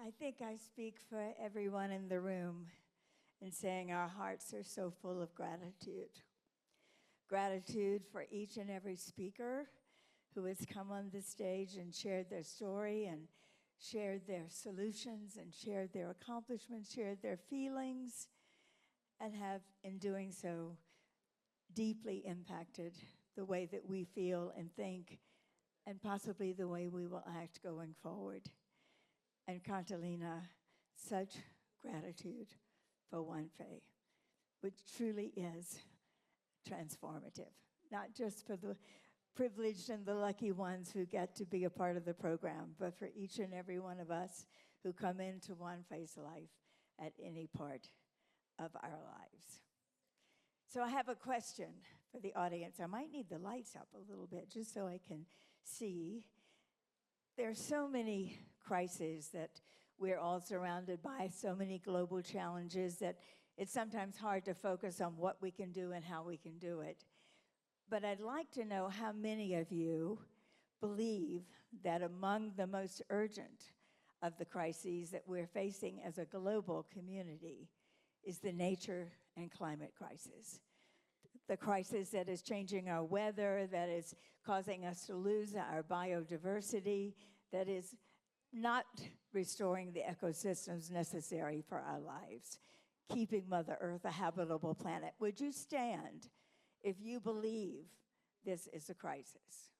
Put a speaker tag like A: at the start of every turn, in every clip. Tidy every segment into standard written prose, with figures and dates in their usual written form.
A: I think I speak for everyone in the room in saying our hearts are so full of gratitude. Gratitude for each and every speaker who has come on the stage and shared their story and shared their solutions and shared their accomplishments, shared their feelings, and have, in doing so, deeply impacted the way that we feel and think, and possibly the way we will act going forward. And Catalina, such gratitude for OneFay, which truly is transformative, not just for the privileged and the lucky ones who get to be a part of the program, but for each and every one of us who come into OneFay's life at any part of our lives. So I have a question for the audience. I might need the lights up a little bit just so I can see. There are so many crises that we're all surrounded by, so many global challenges that it's sometimes hard to focus on what we can do and how we can do it. But I'd like to know how many of you believe that among the most urgent of the crises that we're facing as a global community is the nature and climate crisis. The crisis that is changing our weather, that is causing us to lose our biodiversity, that is not restoring the ecosystems necessary for our lives, keeping Mother Earth a habitable planet. Would you stand if you believe this is a crisis?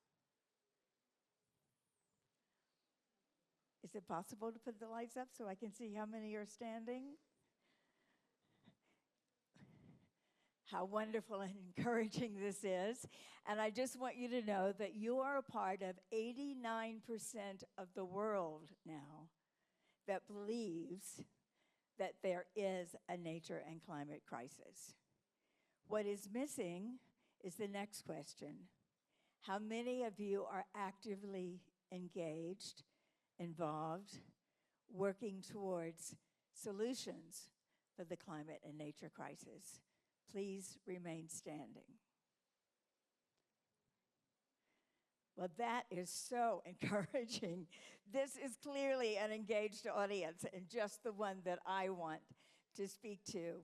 A: Is it possible to put the lights up so I can see how many are standing? How wonderful and encouraging this is. And I just want you to know that you are a part of 89% of the world now that believes that there is a nature and climate crisis. What is missing is the next question. How many of you are actively engaged, involved, working towards solutions for the climate and nature crisis? Please remain standing. Well, that is so encouraging. This is clearly an engaged audience and just the one that I want to speak to.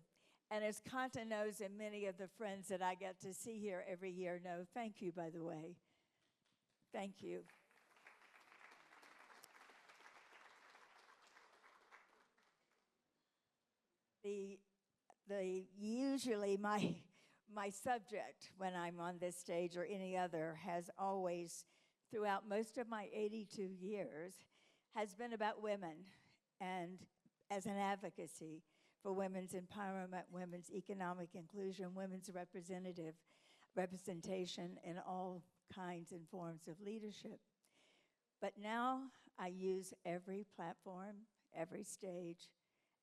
A: And as Kanta knows, and many of the friends that I get to see here every year know, thank you, by the way. Thank you. Usually my subject when I'm on this stage or any other has always, throughout most of my 82 years, has been about women and as an advocacy for women's empowerment, women's economic inclusion, women's representation in all kinds and forms of leadership. But now I use every platform, every stage,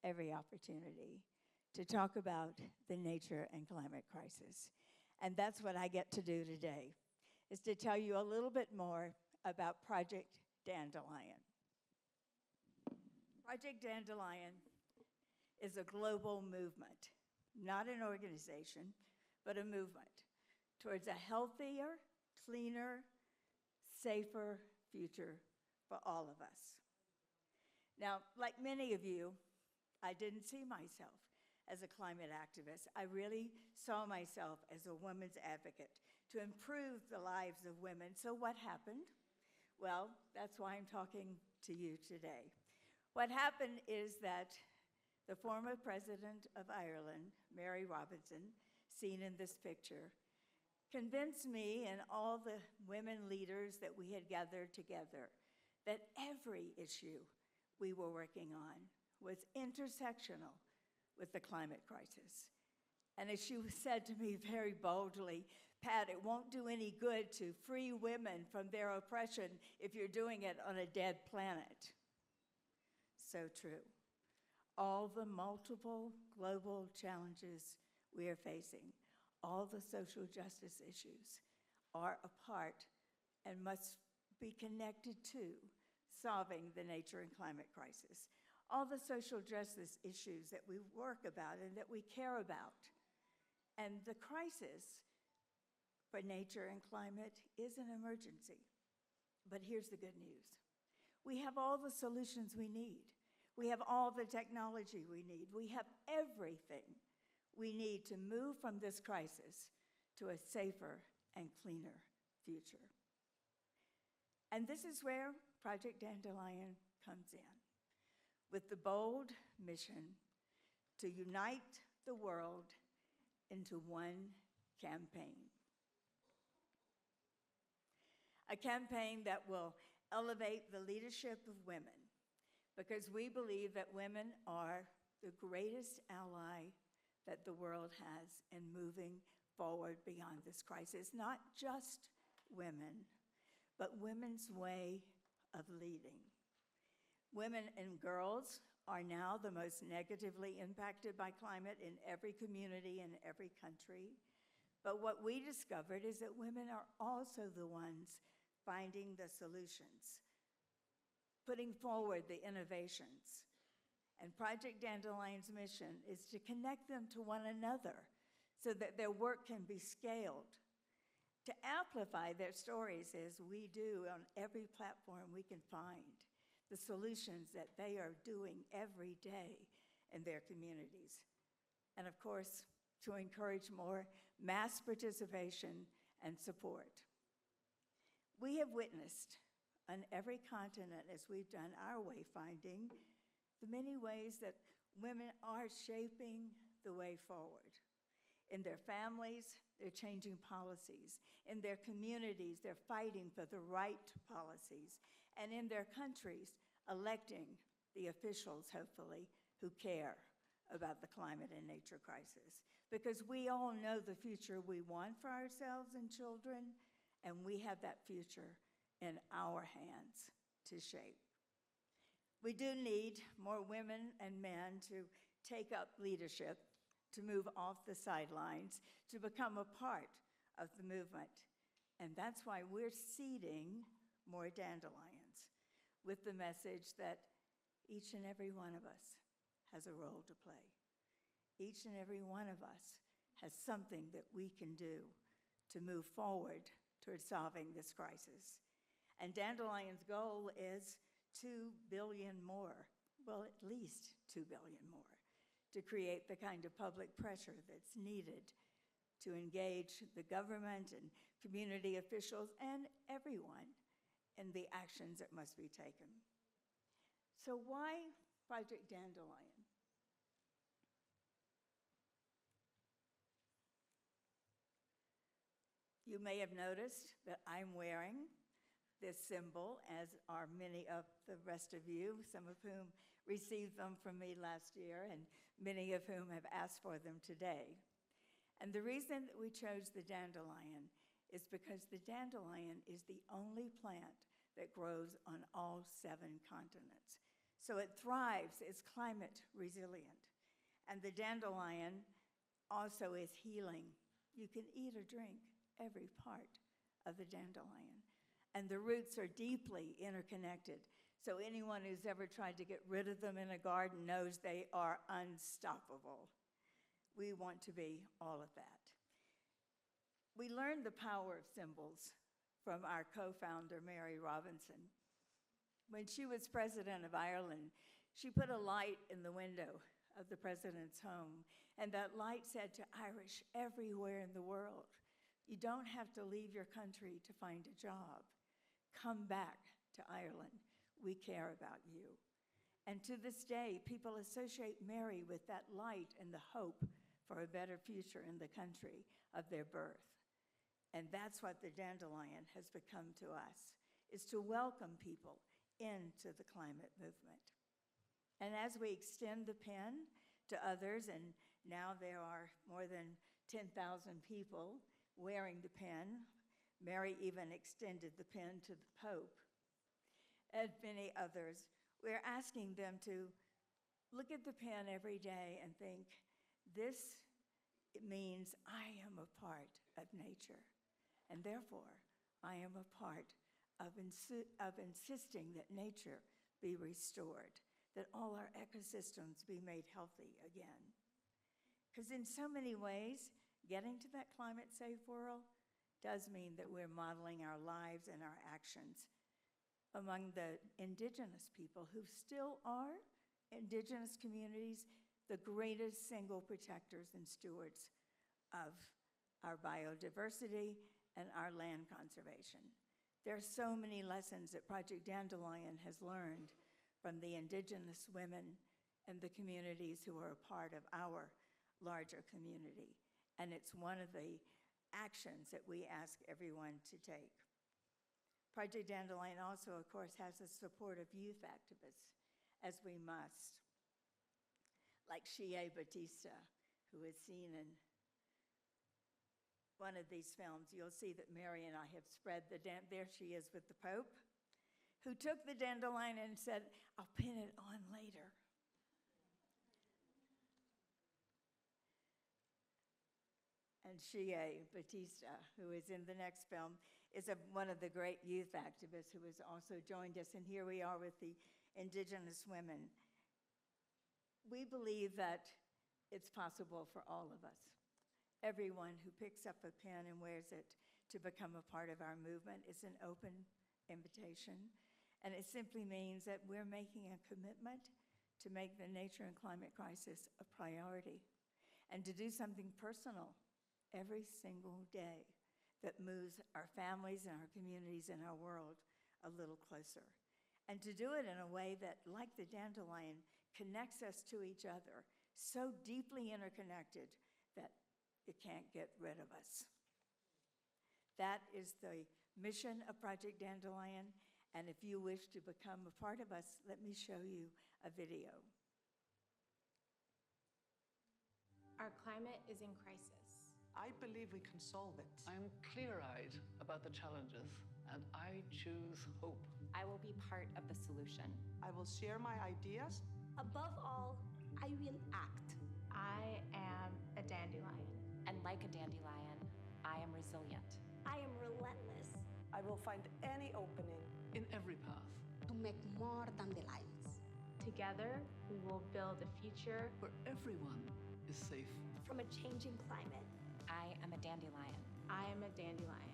A: every opportunity to talk about the nature and climate crisis. And that's what I get to do today, is to tell you a little bit more about Project Dandelion. Project Dandelion is a global movement, not an organization, but a movement towards a healthier, cleaner, safer future for all of us. Now, like many of you, I didn't see myself as a climate activist. I really saw myself as a women's advocate to improve the lives of women. So what happened? Well, that's why I'm talking to you today. What happened is that the former president of Ireland, Mary Robinson, seen in this picture, convinced me and all the women leaders that we had gathered together that every issue we were working on was intersectional with the climate crisis. And as she said to me very boldly, Pat, it won't do any good to free women from their oppression if you're doing it on a dead planet. So true. All the multiple global challenges we are facing, all the social justice issues are a part and must be connected to solving the nature and climate crisis. All the social justice issues that we work about and that we care about. And the crisis for nature and climate is an emergency. But here's the good news. We have all the solutions we need. We have all the technology we need. We have everything we need to move from this crisis to a safer and cleaner future. And this is where Project Dandelion comes in, with the bold mission to unite the world into one campaign. A campaign that will elevate the leadership of women, because we believe that women are the greatest ally that the world has in moving forward beyond this crisis. Not just women, but women's way of leading. Women and girls are now the most negatively impacted by climate in every community in every country. But what we discovered is that women are also the ones finding the solutions, putting forward the innovations. And Project Dandelion's mission is to connect them to one another so that their work can be scaled, to amplify their stories as we do on every platform we can find, the solutions that they are doing every day in their communities. And of course, to encourage more mass participation and support. We have witnessed on every continent, as we've done our wayfinding, the many ways that women are shaping the way forward. In their families, they're changing policies. In their communities, they're fighting for the right policies. And in their countries, electing the officials, hopefully, who care about the climate and nature crisis. Because we all know the future we want for ourselves and children, and we have that future in our hands to shape. We do need more women and men to take up leadership, to move off the sidelines, to become a part of the movement. And that's why we're seeding more dandelions with the message that each and every one of us has a role to play. Each and every one of us has something that we can do to move forward towards solving this crisis. And Dandelion's goal is 2 billion more, well, at least 2 billion more, to create the kind of public pressure that's needed to engage the government and community officials and everyone in the actions that must be taken. So why Project Dandelion? You may have noticed that I'm wearing this symbol, as are many of the rest of you, some of whom received them from me last year, and many of whom have asked for them today. And the reason that we chose the dandelion is because the dandelion is the only plant that grows on all 7 continents. So it thrives, it's climate resilient. And the dandelion also is healing. You can eat or drink every part of the dandelion. And the roots are deeply interconnected. So anyone who's ever tried to get rid of them in a garden knows they are unstoppable. We want to be all of that. We learned the power of symbols from our co-founder, Mary Robinson. When she was president of Ireland, she put a light in the window of the president's home, and that light said to Irish everywhere in the world, you don't have to leave your country to find a job. Come back to Ireland. We care about you. And to this day, people associate Mary with that light and the hope for a better future in the country of their birth. And that's what the dandelion has become to us, is to welcome people into the climate movement. And as we extend the pen to others, and now there are more than 10,000 people wearing the pen. Mary even extended the pen to the Pope and many others. We're asking them to look at the pen every day and think, this means I am a part of nature, and therefore I am a part of insisting that nature be restored, that all our ecosystems be made healthy again. Because in so many ways, getting to that climate-safe world does mean that we're modeling our lives and our actions among the indigenous people who still are indigenous communities the greatest single protectors and stewards of our biodiversity and our land conservation. There are so many lessons that Project Dandelion has learned from the indigenous women and the communities who are a part of our larger community. And it's one of the actions that we ask everyone to take. Project Dandelion also, of course, has the support of youth activists, as we must. Like Shea Batista, who is seen in one of these films. You'll see that Mary and I have spread there she is with the Pope, who took the dandelion and said, I'll pin it on later. And Shea Batista, who is in the next film, is one of the great youth activists who has also joined us. And here we are with the indigenous women. We believe that it's possible for all of us. Everyone who picks up a pen and wears it to become a part of our movement is an open invitation. And it simply means that we're making a commitment to make the nature and climate crisis a priority and to do something personal every single day that moves our families and our communities and our world a little closer. And to do it in a way that, like the dandelion, connects us to each other, so deeply interconnected that it can't get rid of us. That is the mission of Project Dandelion, and if you wish to become a part of us, let me show you a video.
B: Our climate is in crisis.
C: I believe we can solve it.
D: I'm clear-eyed about the challenges, and I choose hope.
B: I will be part of the solution.
C: I will share my ideas.
E: Above all, I will act.
B: I am a dandelion. And like a dandelion, I am resilient.
E: I am relentless.
C: I will find any opening.
D: In every path.
F: To make more than the lines.
B: Together, we will build a future
D: Where everyone is safe.
E: From a changing climate.
B: I am a dandelion. I am a dandelion.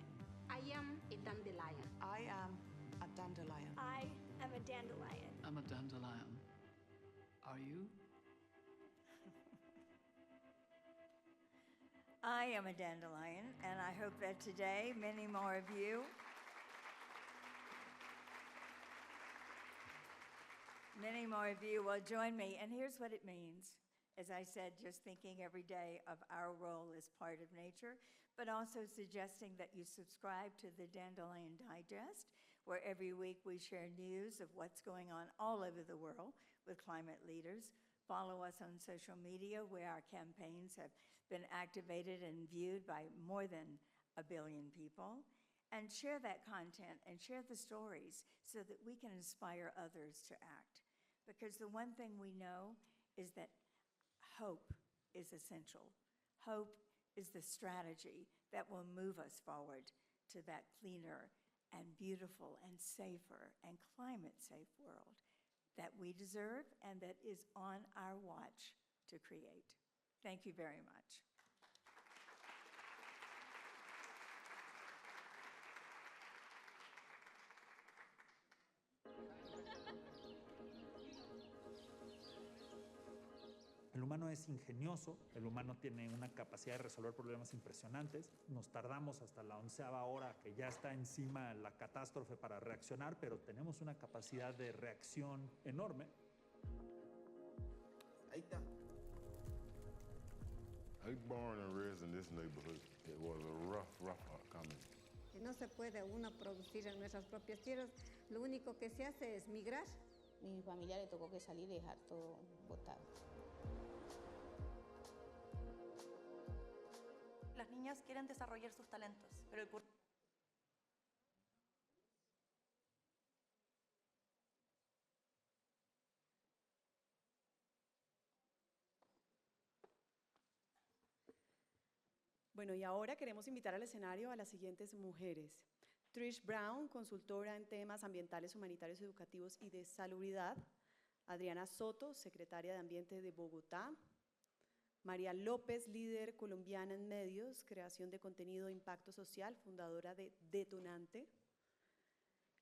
F: I am a dandelion.
C: I am a dandelion.
E: I am a dandelion.
D: I'm a dandelion. Are you?
A: I am a dandelion, and I hope that today many more of you will join me. And here's what it means. As I said, just thinking every day of our role as part of nature, but also suggesting that you subscribe to the Dandelion Digest, where every week we share news of what's going on all over the world with climate leaders. Follow us on social media, where our campaigns have been activated and viewed by more than 1 billion people. And share that content and share the stories so that we can inspire others to act. Because the one thing we know is that hope is essential. Hope is the strategy that will move us forward to that cleaner and beautiful and safer and climate-safe world that we deserve and that is on our watch to create. Thank you very much.
G: El humano es ingenioso, el humano tiene una capacidad de resolver problemas impresionantes. Nos tardamos hasta la 11ª hora que ya está encima la catástrofe para reaccionar, pero tenemos una capacidad de reacción enorme.
H: Ahí está. I was born and raised in this neighborhood. It was a rough coming.
F: No se puede uno producir en nuestras propias tierras. Lo único que se hace es migrar.
I: Mi familia le tocó que salir y dejar todo botado.
J: Las niñas quieren desarrollar sus talentos, pero el
K: Bueno, y ahora queremos invitar al escenario a las siguientes mujeres. Trish Brown, consultora en temas ambientales, humanitarios, educativos y de salubridad. Adriana Soto, secretaria de Ambiente de Bogotá. María López, líder colombiana en medios, creación de contenido e impacto social, fundadora de Detonante.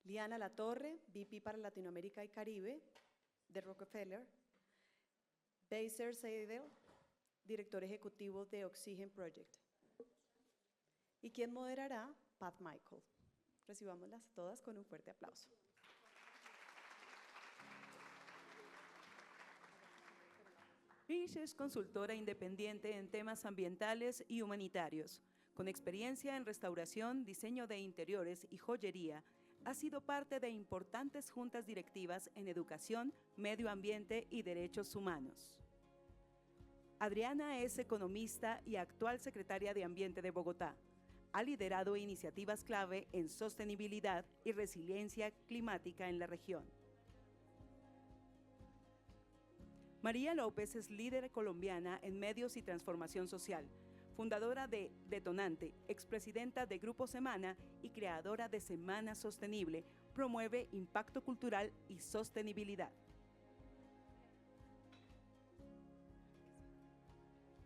K: Liana Latorre, VP para Latinoamérica y Caribe, de Rockefeller. Baser Seidel, director ejecutivo de Oxygen Project. Y quien moderará, Pat Michael. Recibámoslas todas con un fuerte aplauso. Trish es consultora independiente en temas ambientales y humanitarios. Con experiencia en restauración, diseño de interiores y joyería, ha sido parte de importantes juntas directivas en educación, medio ambiente y derechos humanos. Adriana es economista y actual secretaria de Ambiente de Bogotá. Ha liderado iniciativas clave en sostenibilidad y resiliencia climática en la región. María López es líder colombiana en medios y transformación social, fundadora de Detonante, expresidenta de Grupo Semana y creadora de Semana Sostenible, promueve impacto cultural y sostenibilidad.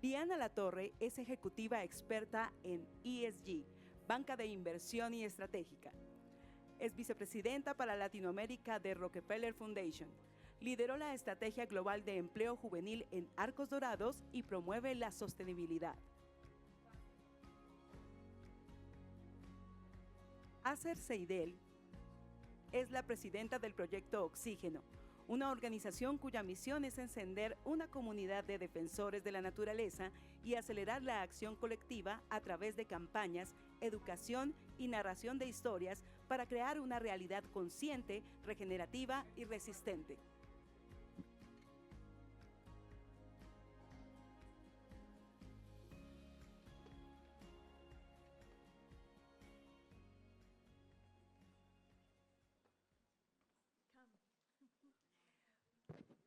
K: Diana Latorre es ejecutiva experta en ESG, banca de inversión y estratégica. Es vicepresidenta para Latinoamérica de Rockefeller Foundation. Lideró la estrategia global de empleo juvenil en Arcos Dorados y promueve la sostenibilidad. Acer Seidel es la presidenta del proyecto Oxígeno, una organización cuya misión es encender una comunidad de defensores de la naturaleza y acelerar la acción colectiva a través de campañas, educación y narración de historias para crear una realidad consciente, regenerativa y resistente.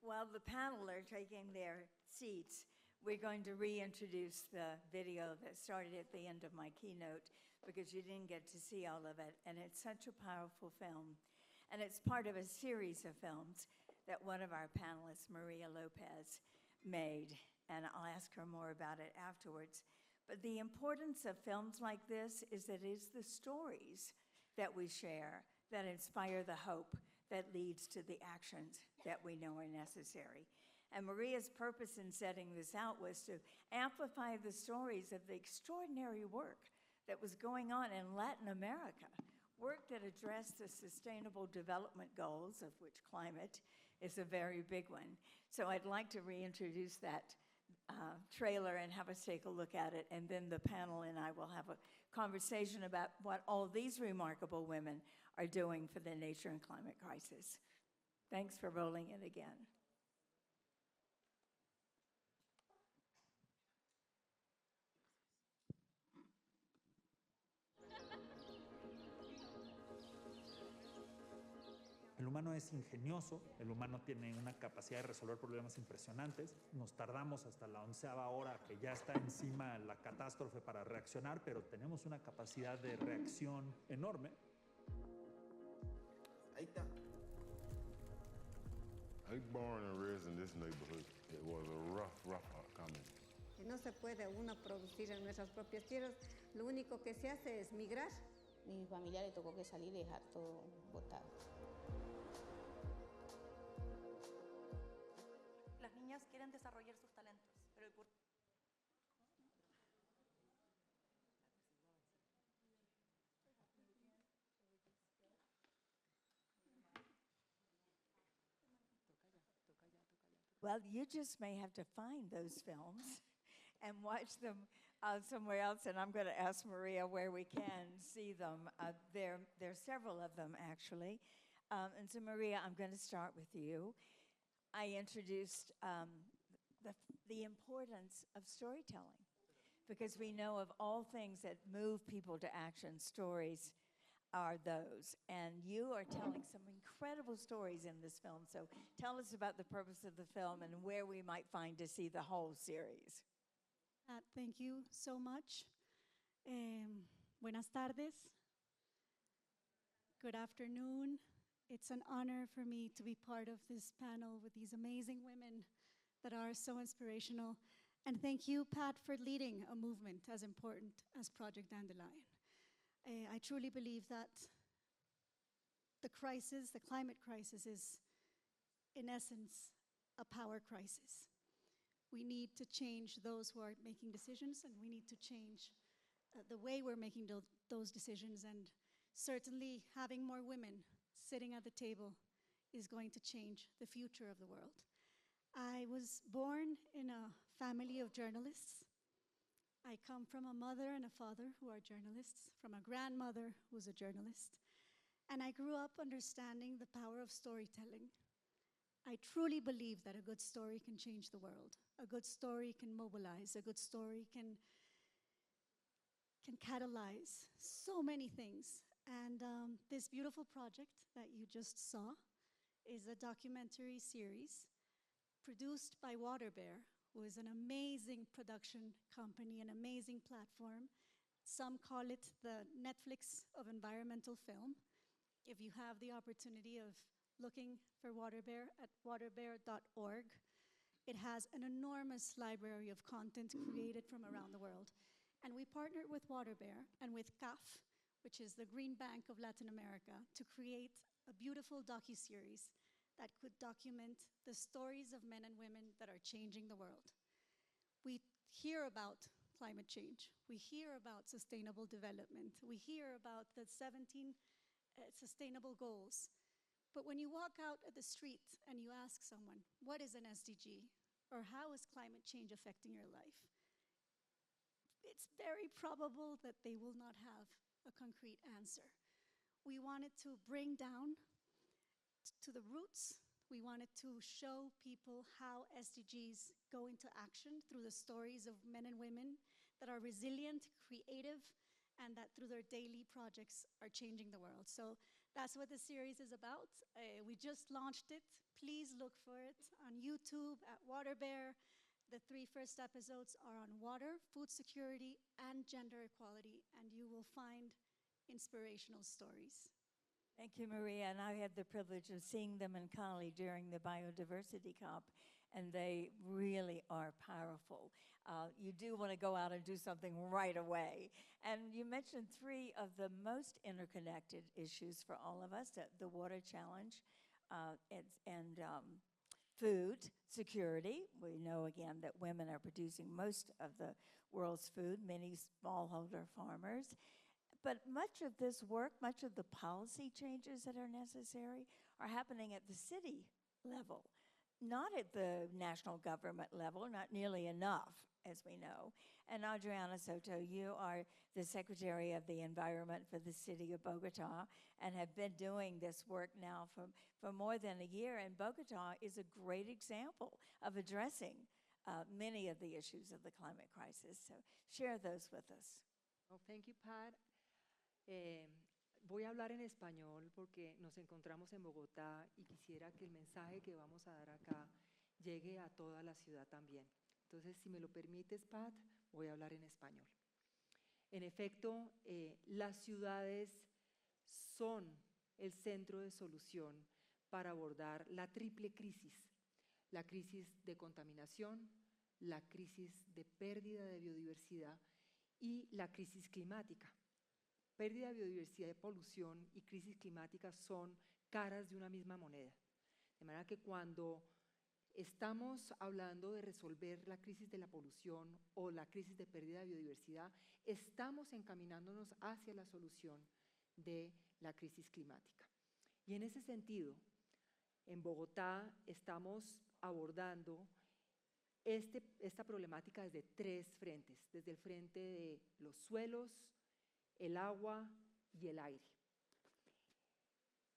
A: While the panel are taking their seats, we're going to reintroduce the video that started at the end of my keynote because you didn't get to see all of it, and it's such a powerful film. And it's part of a series of films that one of our panelists, María López, made, and I'll ask her more about it afterwards. But the importance of films like this is that it's the stories that we share that inspire the hope that leads to the actions that we know are necessary. And Maria's purpose in setting this out was to amplify the stories of the extraordinary work that was going on in Latin America, work that addressed the sustainable development goals, of which climate is a very big one. So I'd like to reintroduce that trailer and have us take a look at it, and then the panel and I will have a conversation about what all these remarkable women are doing for the nature and climate crisis. Thanks for rolling it again.
G: El humano es ingenioso, el humano tiene una capacidad de resolver problemas impresionantes. Nos tardamos hasta la 11ª hora que ya está encima la catástrofe para reaccionar, pero tenemos una capacidad de reacción enorme.
H: Ahí está. I was born and raised in this neighborhood. It was a rough coming.
F: No se puede uno producir en nuestras propias tierras, lo único que se hace es migrar.
I: Mi familia le tocó que salir y dejar todo botado.
J: Las niñas quieren desarrollar sus talentos, pero el
A: Well, you just may have to find those films and watch them somewhere else, and I'm going to ask Maria where we can see them. There are several of them, actually. And so, Maria, I'm going to start with you. I introduced the importance of storytelling, because we know of all things that move people to action, stories are those. And you are telling some incredible stories in this film. So tell us about the purpose of the film and where we might find to see the whole series.
L: Thank you so much. Buenas tardes. Good afternoon. It's an honor for me to be part of this panel with these amazing women that are so inspirational. And thank you, Pat, for leading a movement as important as Project Dandelion. I truly believe that the crisis, the climate crisis, is in essence a power crisis. We need to change those who are making decisions, and we need to change the way we're making those decisions. And certainly having more women sitting at the table is going to change the future of the world. I was born in a family of journalists. I come from a mother and a father who are journalists, from a grandmother who's a journalist. And I grew up understanding the power of storytelling. I truly believe that a good story can change the world. A good story can mobilize. A good story can catalyze so many things. And this beautiful project that you just saw is a documentary series produced by Waterbear, who is an amazing production company, an amazing platform. Some call it the Netflix of environmental film. If you have the opportunity of looking for Waterbear at waterbear.org, it has an enormous library of content created from around the world. And we partnered with Waterbear and with CAF, which is the Green Bank of Latin America, to create a beautiful docuseries that could document the stories of men and women that are changing the world. We hear about climate change. We hear about sustainable development. We hear about the 17 sustainable goals. But when you walk out at the street and you ask someone, what is an SDG? Or how is climate change affecting your life? It's very probable that they will not have a concrete answer. We wanted to bring down to the roots. We wanted to show people how SDGs go into action through the stories of men and women that are resilient, creative, and that through their daily projects are changing the world. So that's what the series is about. We just launched it. Please look for it on YouTube at Waterbear. The 3 first episodes are on water, food security, and gender equality, and you will find inspirational stories.
A: Thank you, Maria. And I had the privilege of seeing them in Cali during the Biodiversity Cup, and they really are powerful. You do want to go out and do something right away. And you mentioned 3 of the most interconnected issues for all of us, the water challenge and food security. We know, again, that women are producing most of the world's food, many smallholder farmers. But much of this work, much of the policy changes that are necessary are happening at the city level, not at the national government level, not nearly enough, as we know. And Adriana Soto, you are the Secretary of the Environment for the city of Bogotá and have been doing this work now for more than a year. And Bogotá is a great example of addressing many of the issues of the climate crisis. So share those with us.
M: Well, thank you, Pat. Voy a hablar en español porque nos encontramos en Bogotá y quisiera que el mensaje que vamos a dar acá llegue a toda la ciudad también. Entonces, si me lo permites, Pat, voy a hablar en español. En efecto, las ciudades son el centro de solución para abordar la triple crisis: la crisis de contaminación, la crisis de pérdida de biodiversidad y la crisis climática. Pérdida de biodiversidad, polución y crisis climática son caras de una misma moneda. De manera que cuando estamos hablando de resolver la crisis de la polución o la crisis de pérdida de biodiversidad, estamos encaminándonos hacia la solución de la crisis climática. Y en ese sentido, en Bogotá estamos abordando esta problemática desde 3 frentes, desde el frente de los suelos, el agua y el aire.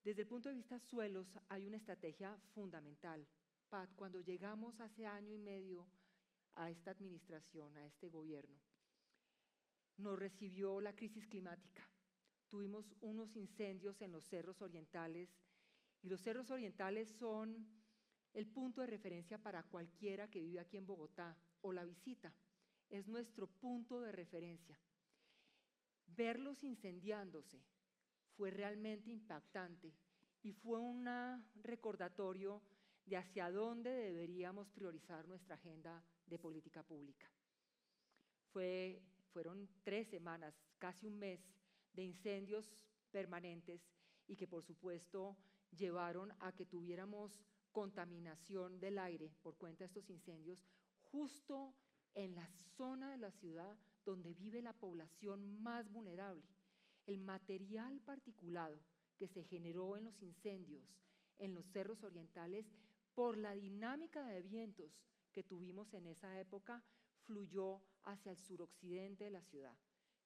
M: Desde el punto de vista suelos hay una estrategia fundamental. Pat, cuando llegamos hace año y medio a esta administración, a este gobierno, nos recibió la crisis climática. Tuvimos unos incendios en los cerros orientales, y los cerros orientales son el punto de referencia para cualquiera que vive aquí en Bogotá o la visita. Es nuestro punto de referencia. Verlos incendiándose fue realmente impactante y fue un recordatorio de hacia dónde deberíamos priorizar nuestra agenda de política pública. Fueron 3 semanas, casi un mes, de incendios permanentes y que por supuesto llevaron a que tuviéramos contaminación del aire por cuenta de estos incendios justo en la zona de la ciudad donde vive la población más vulnerable. El material particulado que se generó en los incendios en los cerros orientales por la dinámica de vientos que tuvimos en esa época fluyó hacia el suroccidente de la ciudad,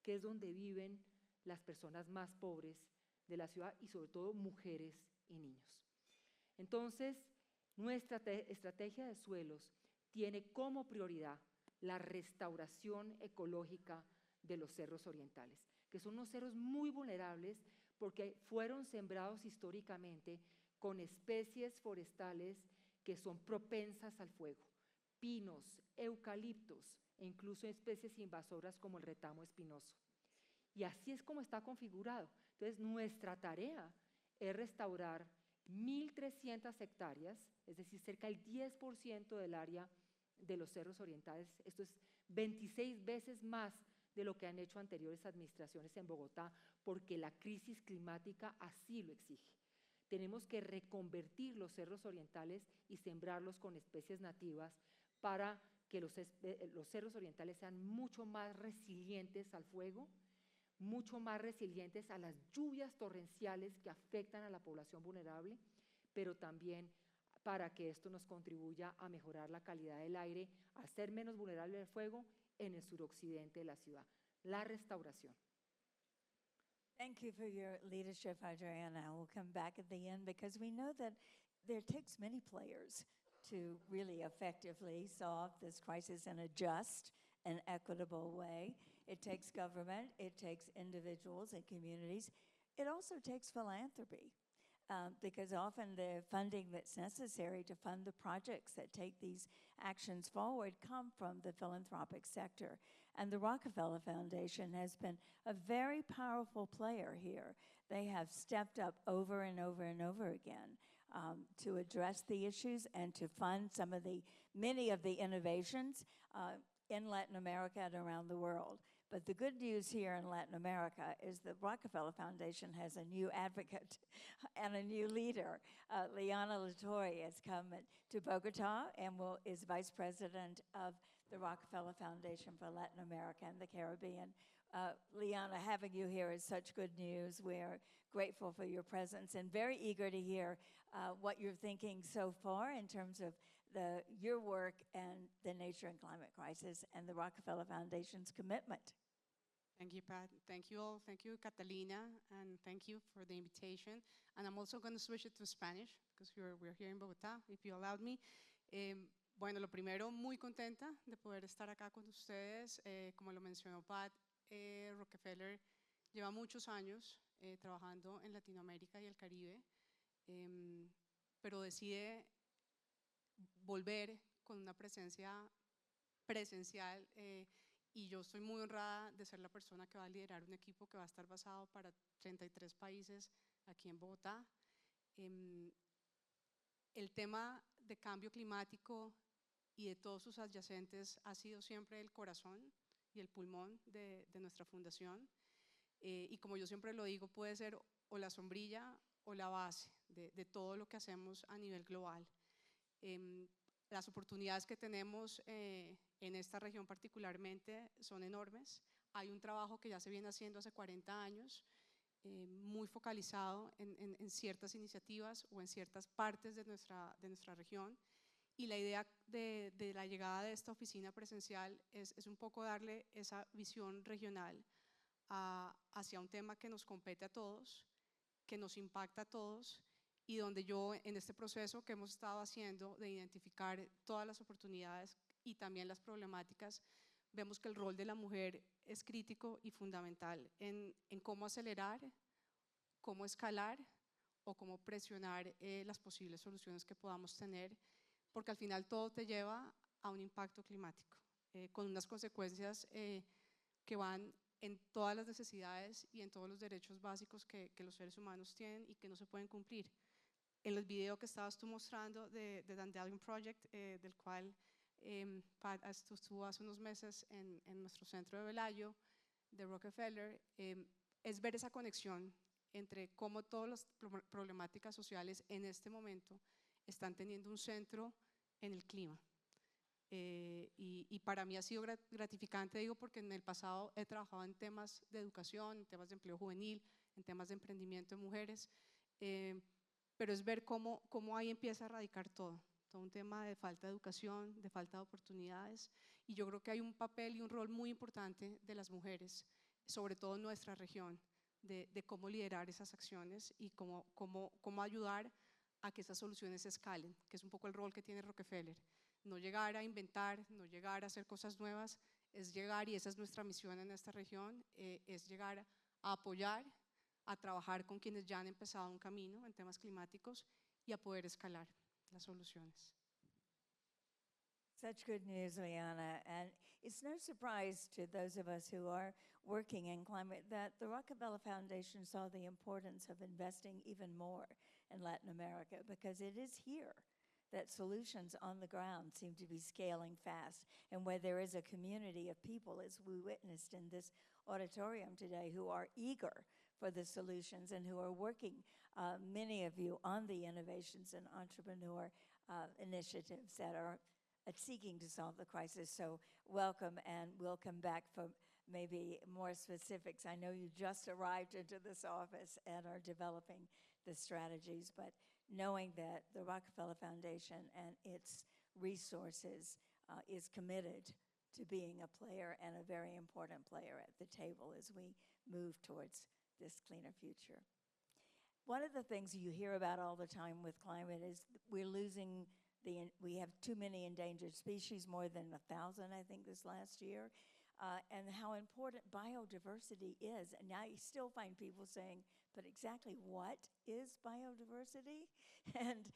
M: que es donde viven las personas más pobres de la ciudad y sobre todo mujeres y niños. Entonces, nuestra estrategia de suelos tiene como prioridad la restauración ecológica de los cerros orientales, que son unos cerros muy vulnerables porque fueron sembrados históricamente con especies forestales que son propensas al fuego, pinos, eucaliptos e incluso especies invasoras como el retamo espinoso. Y así es como está configurado. Entonces, nuestra tarea es restaurar 1.300 hectáreas, es decir, cerca del 10% del área de los cerros orientales. Esto es 26 veces más de lo que han hecho anteriores administraciones en Bogotá, porque la crisis climática así lo exige. Tenemos que reconvertir los cerros orientales y sembrarlos con especies nativas para que los cerros orientales sean mucho más resilientes al fuego, mucho más resilientes a las lluvias torrenciales que afectan a la población vulnerable, pero también para que esto nos contribuya a mejorar la calidad del aire, a ser menos vulnerable al fuego en el suroccidente de la ciudad. La restauración.
A: Thank you for your leadership, Adriana. We'll come back at the end because we know that there takes many players to really effectively solve this crisis in a just and equitable way. It takes government, it takes individuals and communities. It also takes philanthropy. Because often the funding that's necessary to fund the projects that take these actions forward come from the philanthropic sector. And the Rockefeller Foundation has been a very powerful player here. They have stepped up over and over and over again to address the issues and to fund many of the innovations in Latin America and around the world. But the good news here in Latin America is the Rockefeller Foundation has a new advocate and a new leader. Liana Latorre has come to Bogotá and is vice president of the Rockefeller Foundation for Latin America and the Caribbean. Liana, having you here is such good news. We're grateful for your presence and very eager to hear what you're thinking so far in terms of your work and the nature and climate crisis and the Rockefeller Foundation's commitment.
N: Thank you, Pat. Thank you all. Thank you, Catalina, and thank you for the invitation. And I'm also going to switch it to Spanish because we're here in Bogotá, if you allowed me. Bueno, lo primero, muy contenta de poder estar acá con ustedes. Como lo mencionó Pat, Rockefeller lleva muchos años trabajando en Latinoamérica y el Caribe, pero decide volver con una presencia presencial y yo estoy muy honrada de ser la persona que va a liderar un equipo que va a estar basado para 33 países aquí en Bogotá. El tema de cambio climático y de todos sus adyacentes ha sido siempre el corazón y el pulmón de nuestra fundación y como yo siempre lo digo, puede ser o la sombrilla o la base de todo lo que hacemos a nivel global. Las oportunidades que tenemos en esta región particularmente son enormes. Hay un trabajo que ya se viene haciendo hace 40 años, muy focalizado en ciertas iniciativas o en ciertas partes de nuestra región. Y la idea de la llegada de esta oficina presencial es un poco darle esa visión regional hacia un tema que nos compete a todos, que nos impacta a todos, y donde yo en este proceso que hemos estado haciendo de identificar todas las oportunidades y también las problemáticas, vemos que el rol de la mujer es crítico y fundamental en cómo acelerar, cómo escalar o cómo presionar las posibles soluciones que podamos tener, porque al final todo te lleva a un impacto climático, con unas consecuencias que van en todas las necesidades y en todos los derechos básicos que los seres humanos tienen y que no se pueden cumplir. En el video que estabas tú mostrando de Dandelion Project, del cual Pat estuvo hace unos meses en nuestro centro de Velayo, de Rockefeller, es ver esa conexión entre cómo todas las problemáticas sociales en este momento están teniendo un centro en el clima. Y para mí ha sido gratificante, digo, porque en el pasado he trabajado en temas de educación, en temas de empleo juvenil, en temas de emprendimiento de mujeres, pero es ver cómo ahí empieza a radicar todo un tema de falta de educación, de falta de oportunidades, y yo creo que hay un papel y un rol muy importante de las mujeres, sobre todo en nuestra región, de cómo liderar esas acciones y cómo ayudar a que esas soluciones escalen, que es un poco el rol que tiene Rockefeller. No llegar a inventar, no llegar a hacer cosas nuevas, es llegar, y esa es nuestra misión en esta región, es llegar a apoyar, a trabajar con quienes ya han empezado un camino en temas climáticos y a poder escalar las soluciones.
A: Such good news, Liana, and it's no surprise to those of us who are working in climate that the Rockefeller Foundation saw the importance of investing even more in Latin America, because it is here that solutions on the ground seem to be scaling fast, and where there is a community of people, as we witnessed in this auditorium today, who are eager for the solutions and who are working, many of you, on the innovations and entrepreneur initiatives that are seeking to solve the crisis. So welcome, and we'll come back for maybe more specifics. I know you just arrived into this office and are developing the strategies, but knowing that the Rockefeller Foundation and its resources is committed to being a player, and a very important player at the table as we move towards this cleaner future. One of the things you hear about all the time with climate is we're losing we have too many endangered species, more than 1,000, I think, this last year, and how important biodiversity is. And now you still find people saying, but exactly what is biodiversity? And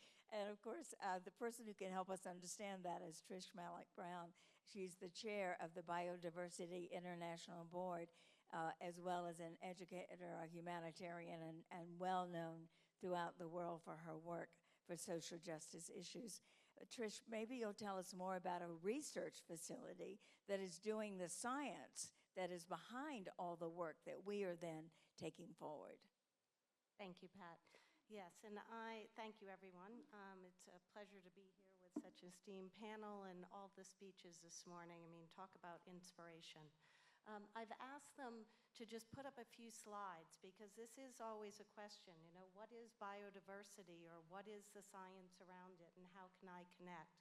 A: of course, the person who can help us understand that is Trish Malloch Brown. She's the chair of the Biodiversity International Board, as well as an educator, a humanitarian, and well-known throughout the world for her work for social justice issues. Trish, maybe you'll tell us more about a research facility that is doing the science that is behind all the work that we are then taking forward.
O: Thank you, Pat. Yes, and I thank you, everyone. It's a pleasure to be here with such an esteemed panel and all the speeches this morning. I mean, talk about inspiration. I've asked them to just put up a few slides, because this is always a question, you know, what is biodiversity, or what is the science around it, and how can I connect?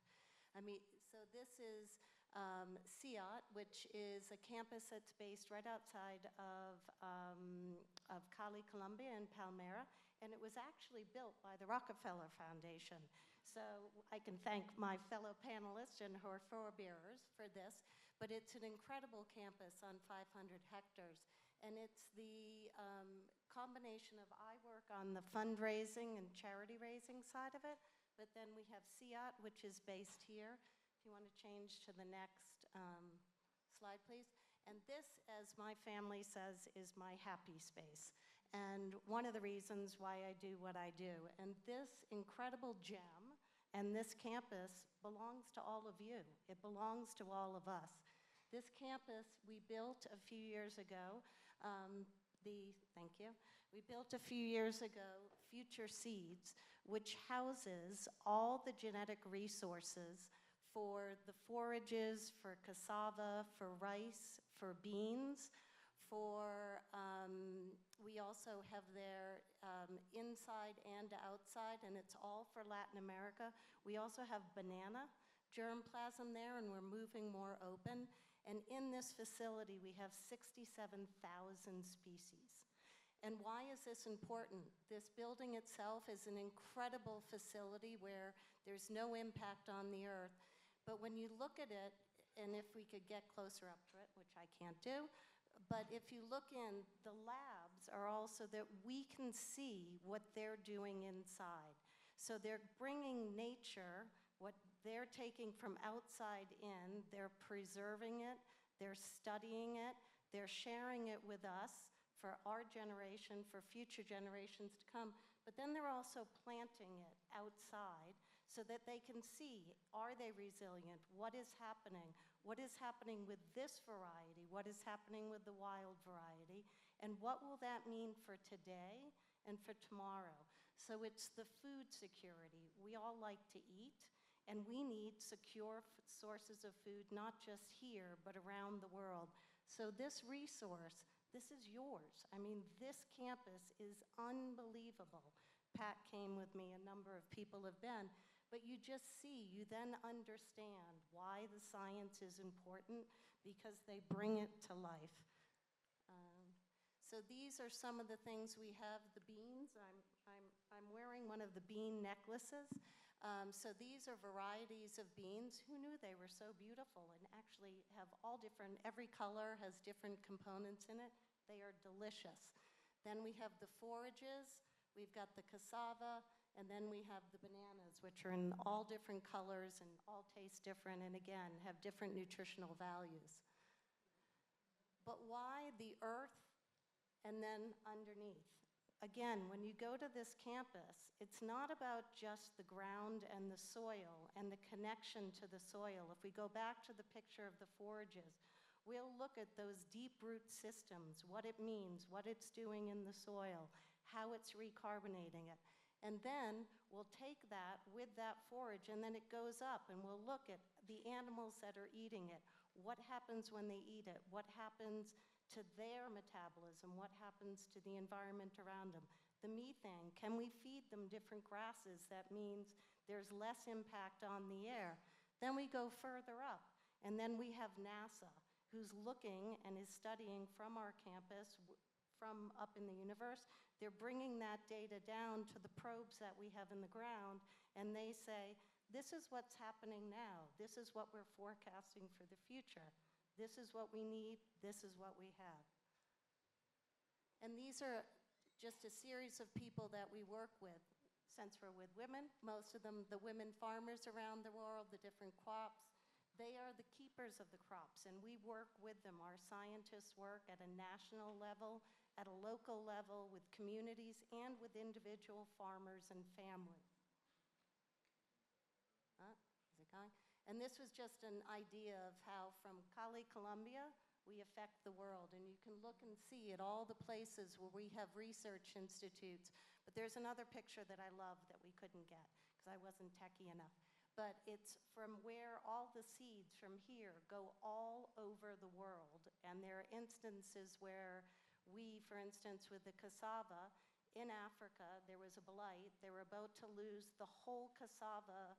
O: I mean, so this is CIAT, which is a campus that's based right outside of Cali, Colombia, in Palmera, and it was actually built by the Rockefeller Foundation. So I can thank my fellow panelists and her forebearers for this. But it's an incredible campus on 500 hectares. And it's the combination of I work on the fundraising and charity raising side of it, but then we have CIAT, which is based here. If you want to change to the next slide, please. And this, as my family says, is my happy space. And one of the reasons why I do what I do. And this incredible gem and this campus belongs to all of you. It belongs to all of us. This campus we built a few years ago. Thank you. We built a few years ago Future Seeds, which houses all the genetic resources for the forages, for cassava, for rice, for beans, for, we also have their inside and outside, and it's all for Latin America. We also have banana germplasm there, and we're moving more open. And in this facility, we have 67,000 species. And why is this important? This building itself is an incredible facility where there's no impact on the earth. But when you look at it, and if we could get closer up to it, which I can't do, but if you look in, the labs are also that we can see what they're doing inside. So they're bringing nature, what they're taking from outside in, they're preserving it, they're studying it, they're sharing it with us for our generation, for future generations to come, but then they're also planting it outside so that they can see, are they resilient? What is happening? What is happening with this variety? What is happening with the wild variety? And what will that mean for today and for tomorrow? So it's the food security. We all like to eat, And we need secure sources of food, not just here, but around the world. So this resource, this is yours. I mean, this campus is unbelievable. Pat came with me, a number of people have been, but you just see, you then understand why the science is important because they bring it to life. So these are some of the things we have. The beans, I'm wearing one of the bean necklaces. So these are varieties of beans. Who knew they were so beautiful and actually have all different, every color has different components in it. They are delicious. Then we have the forages, we've got the cassava, and then we have the bananas, which are in all different colors and all taste different and again, have different nutritional values. But why the earth and then underneath? Again, when you go to this campus, it's not about just the ground and the soil and the connection to the soil. If we go back to the picture of the forages, we'll look at those deep root systems, what it means, what it's doing in the soil, how it's recarbonating it. And then we'll take that with that forage and then it goes up and we'll look at the animals that are eating it. What happens when they eat it? What happens to their metabolism? What happens to the environment around them? The methane, can we feed them different grasses? That means there's less impact on the air. Then we go further up, and then we have NASA, who's looking and is studying from our campus, from up in the universe. They're bringing that data down to the probes that we have in the ground, and they say, this is what's happening now. This is what we're forecasting for the future. This is what we need, this is what we have. And these are just a series of people that we work with. Since we're with women, most of them, the women farmers around the world, the different crops, they are the keepers of the crops, and we work with them. Our scientists work at a national level, at a local level, with communities, and with individual farmers and families. Is it going? And this was just an idea of how from Cali, Colombia, we affect the world. And you can look and see at all the places where we have research institutes. But there's another picture that I love that we couldn't get because I wasn't techie enough. But it's from where all the seeds from here go all over the world. And there are instances where we, for instance, with the cassava, in Africa, there was a blight. They were about to lose the whole cassava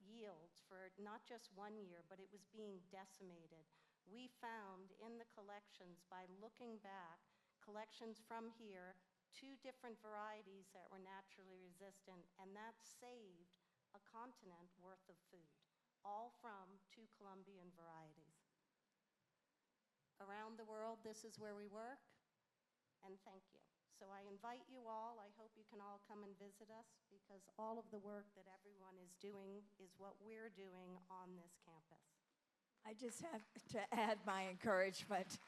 O: yields for not just 1 year, but it was being decimated. We found in the collections, by looking back, collections from here, 2 different varieties that were naturally resistant, and that saved a continent worth of food, all from 2 Colombian varieties. Around the world, this is where we work, and thank you. So I invite you all, I hope you can all come and visit us, because all of the work that everyone is doing is what we're doing on this campus.
A: I just have to add my encouragement.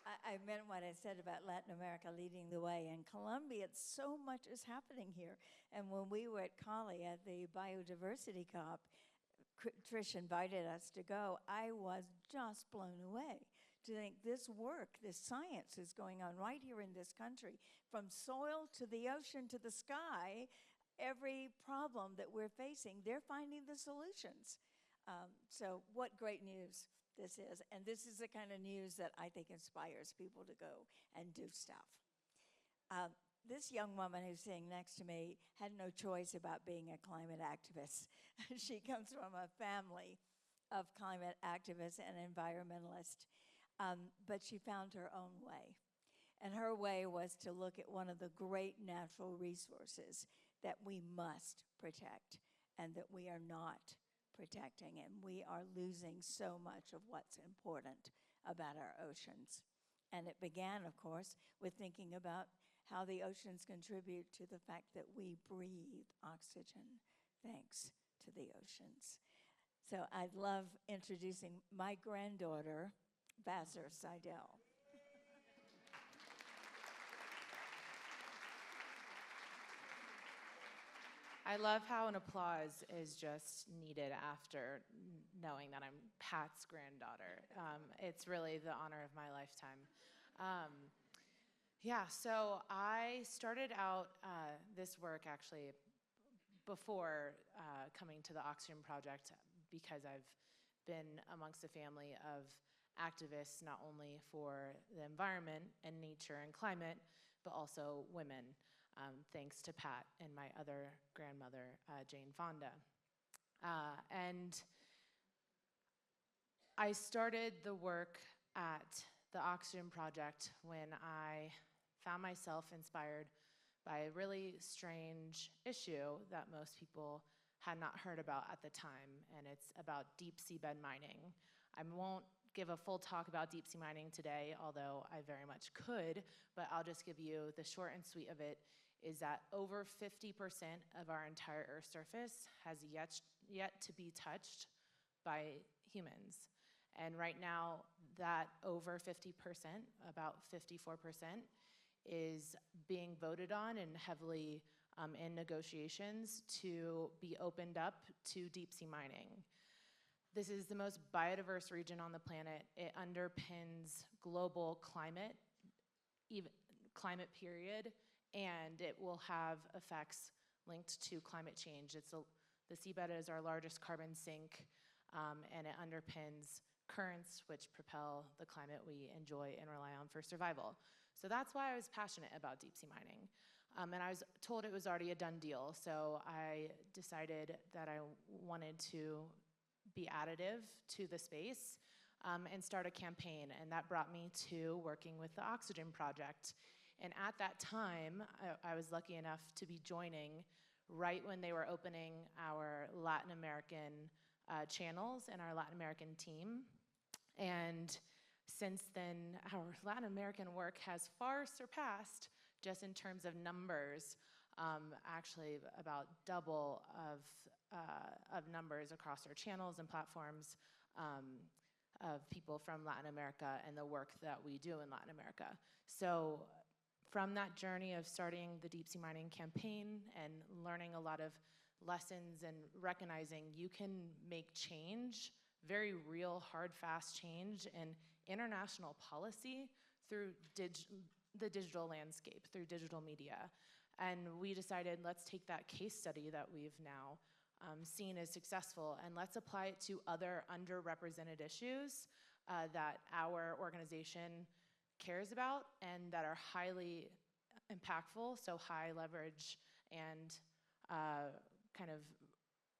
A: I meant what I said about Latin America leading the way. In Colombia, so much is happening here. And when we were at Cali at the Biodiversity COP, Trish invited us to go. I was just blown away to think this work, this science is going on right here in this country. From soil to the ocean to the sky, every problem that we're facing, they're finding the solutions. So what great news this is. And this is the kind of news that I think inspires people to go and do stuff. This young woman who's sitting next to me had no choice about being a climate activist. She comes from a family of climate activists and environmentalists. But she found her own way. And her way was to look at one of the great natural resources that we must protect and that we are not protecting. And we are losing so much of what's important about our oceans. And it began, of course, with thinking about how the oceans contribute to the fact that we breathe oxygen thanks to the oceans. So I love introducing my granddaughter, Vassar Seidel.
B: I love how an applause is just needed after knowing that I'm Pat's granddaughter. It's really the honor of my lifetime. Yeah, so I started out this work actually before coming to the Oxygen Project because I've been amongst a family of activists not only for the environment and nature and climate, but also women, thanks to Pat and my other grandmother, Jane Fonda. And I started the work at the Oxygen Project when I found myself inspired by a really strange issue that most people had not heard about at the time, and it's about deep seabed mining. I won't give a full talk about deep sea mining today, although I very much could, but I'll just give you the short and sweet of it, is that over 50% of our entire Earth's surface has yet to be touched by humans. And right now, that over 50%, about 54%, is being voted on and heavily in negotiations to be opened up to deep sea mining. This is the most biodiverse region on the planet. It underpins global climate, climate period, and it will have effects linked to climate change. The seabed is our largest carbon sink, and it underpins currents which propel the climate we enjoy and rely on for survival. So that's why I was passionate about deep sea mining. And I was told it was already a done deal, so I decided that I wanted to be additive to the space and start a campaign, and that brought me to working with the Oxygen Project. And at that time, I was lucky enough to be joining right when they were opening our Latin American channels and our Latin American team. And since then, our Latin American work has far surpassed, just in terms of numbers, actually about double of numbers across our channels and platforms of people from Latin America and the work that we do in Latin America. So from that journey of starting the deep sea mining campaign and learning a lot of lessons and recognizing you can make change, very real, hard, fast change in international policy through the digital landscape, through digital media. And we decided, let's take that case study that we've now seen as successful, and let's apply it to other underrepresented issues that our organization cares about and that are highly impactful, so high leverage and kind of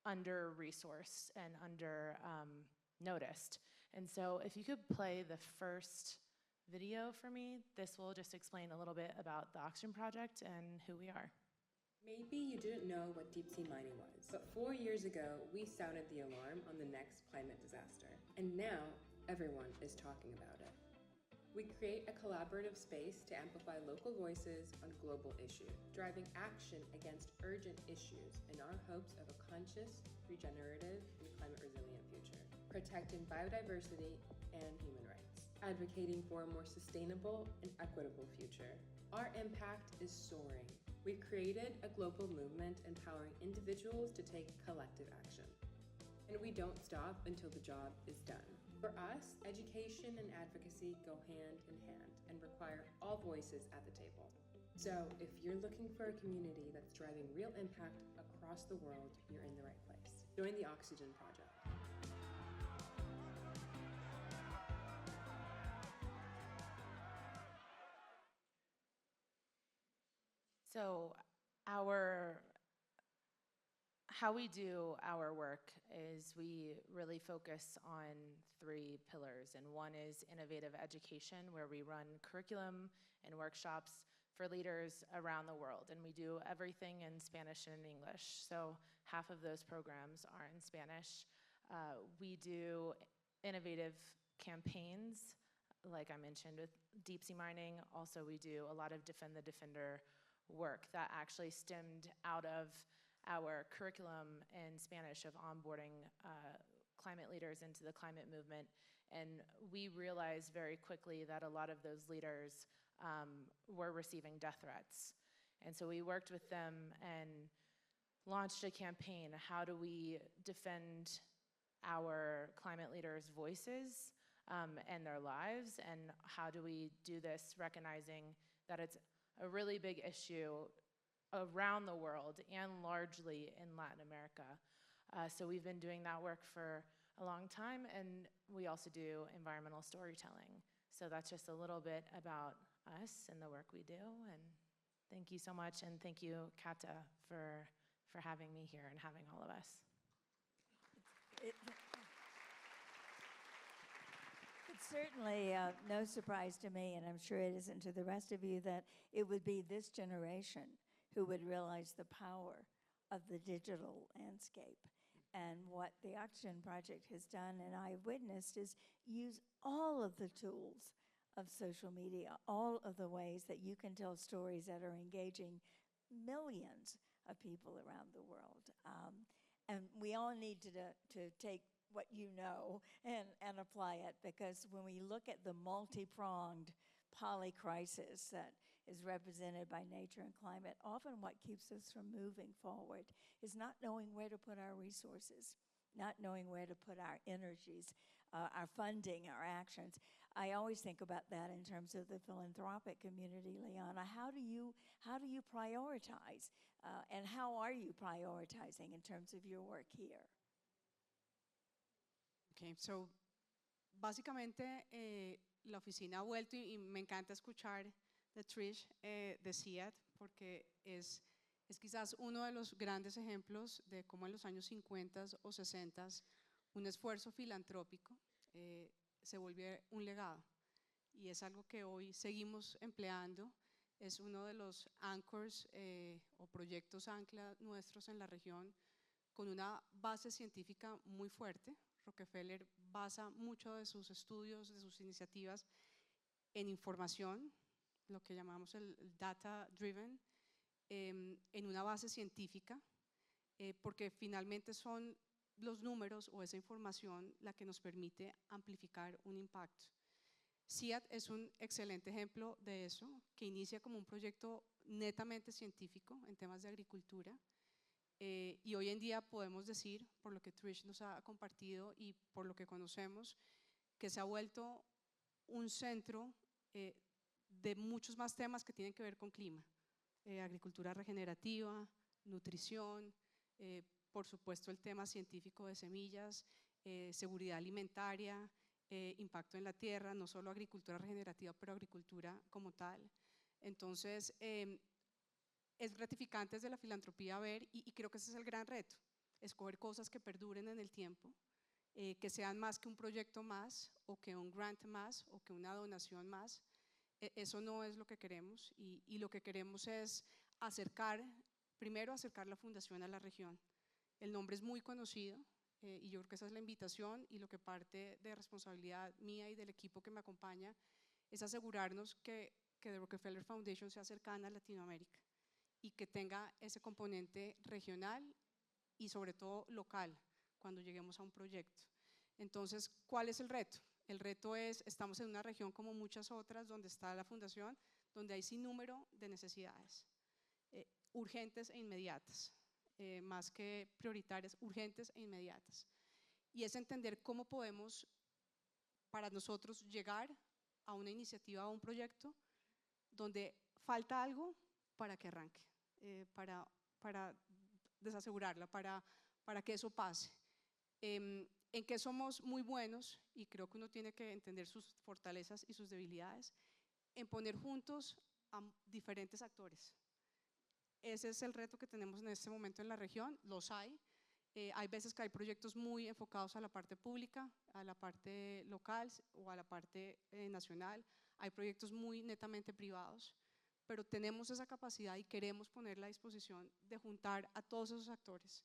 B: under-resourced and under-noticed. And so if you could play the first video for me, this will just explain a little bit about the Oxygen Project and who we are.
P: Maybe you didn't know what deep sea mining was, but 4 years ago, we sounded the alarm on the next climate disaster. And now, everyone is talking about it. We create a collaborative space to amplify local voices on global issues, driving action against urgent issues in our hopes of a conscious, regenerative, and climate-resilient future, protecting biodiversity and human rights, advocating for a more sustainable and equitable future. Our impact is soaring. We've created a global movement empowering individuals to take collective action. And we don't stop until the job is done. For us, education and advocacy go hand in hand and require all voices at the table. So if you're looking for a community that's driving real impact across the world, you're in the right place. Join the Oxygen Project.
B: So how we do our work is we really focus on 3 pillars, and one is innovative education, where we run curriculum and workshops for leaders around the world, and we do everything in Spanish and English, so half of those programs are in Spanish. We do innovative campaigns, like I mentioned with deep sea mining. Also, we do a lot of Defend the Defender work that actually stemmed out of our curriculum in Spanish of onboarding climate leaders into the climate movement. And we realized very quickly that a lot of those leaders were receiving death threats. And so we worked with them and launched a campaign. How do we defend our climate leaders' voices and their lives? And how do we do this recognizing that it's a really big issue around the world and largely in Latin America. So we've been doing that work for a long time, and we also do environmental storytelling. So that's just a little bit about us and the work we do. And thank you so much, and thank you, Kata, for having me here and having all of us.
A: It's certainly no surprise to me, and I'm sure it isn't to the rest of you, that it would be this generation who would realize the power of the digital landscape. And what the Oxygen Project has done, and I've witnessed, is use all of the tools of social media, all of the ways that you can tell stories that are engaging millions of people around the world. And we all need to take what you know and apply it, because when we look at the multi-pronged polycrisis that is represented by nature and climate, often what keeps us from moving forward is not knowing where to put our resources, not knowing where to put our energies, our funding, our actions. I always think about that in terms of the philanthropic community, Liana. How do you prioritize, and how are you prioritizing in terms of your work here?
N: Okay, so básicamente la oficina ha vuelto y me encanta escuchar de Trish decía, porque es quizás uno de los grandes ejemplos de cómo en los años 50 o 60 un esfuerzo filantrópico se vuelve un legado, y es algo que hoy seguimos empleando. Es uno de los anchors o proyectos ancla nuestros en la región, con una base científica muy fuerte. Rockefeller basa mucho de sus estudios, de sus iniciativas en información, lo que llamamos el data driven, en una base científica, porque finalmente son los números o esa información la que nos permite amplificar un impacto. CIAT es un excelente ejemplo de eso, que inicia como un proyecto netamente científico en temas de agricultura, y hoy en día podemos decir, por lo que Trish nos ha compartido y por lo que conocemos, que se ha vuelto un centro de muchos más temas que tienen que ver con clima, agricultura regenerativa, nutrición, por supuesto el tema científico de semillas, seguridad alimentaria, impacto en la tierra, no solo agricultura regenerativa, pero agricultura como tal. Entonces, es gratificante desde la filantropía ver, y creo que ese es el gran reto, escoger cosas que perduren en el tiempo, que sean más que un proyecto más, o que un grant más, o que una donación más. Eso no es lo que queremos, y lo que queremos es primero acercar la fundación a la región. El nombre es muy conocido, y yo creo que esa es la invitación, y lo que parte de responsabilidad mía y del equipo que me acompaña es asegurarnos que The Rockefeller Foundation sea cercana a Latinoamérica y que tenga ese componente regional y sobre todo local cuando lleguemos a un proyecto. Entonces, ¿cuál es el reto? El reto es, estamos en una región como muchas otras donde está la fundación, donde hay sin número de necesidades urgentes e inmediatas, más que prioritarias, urgentes e inmediatas. Y es entender cómo podemos, para nosotros, llegar a una iniciativa o un proyecto donde falta algo para que arranque, para desasegurarla, para que eso pase. En que somos muy buenos, y creo que uno tiene que entender sus fortalezas y sus debilidades, en poner juntos a diferentes actores. Ese es el reto que tenemos en este momento en la región. Los hay veces que hay proyectos muy enfocados a la parte pública, a la parte local o a la parte nacional. Hay proyectos muy netamente privados, pero tenemos esa capacidad y queremos ponerla a disposición de juntar a todos esos actores.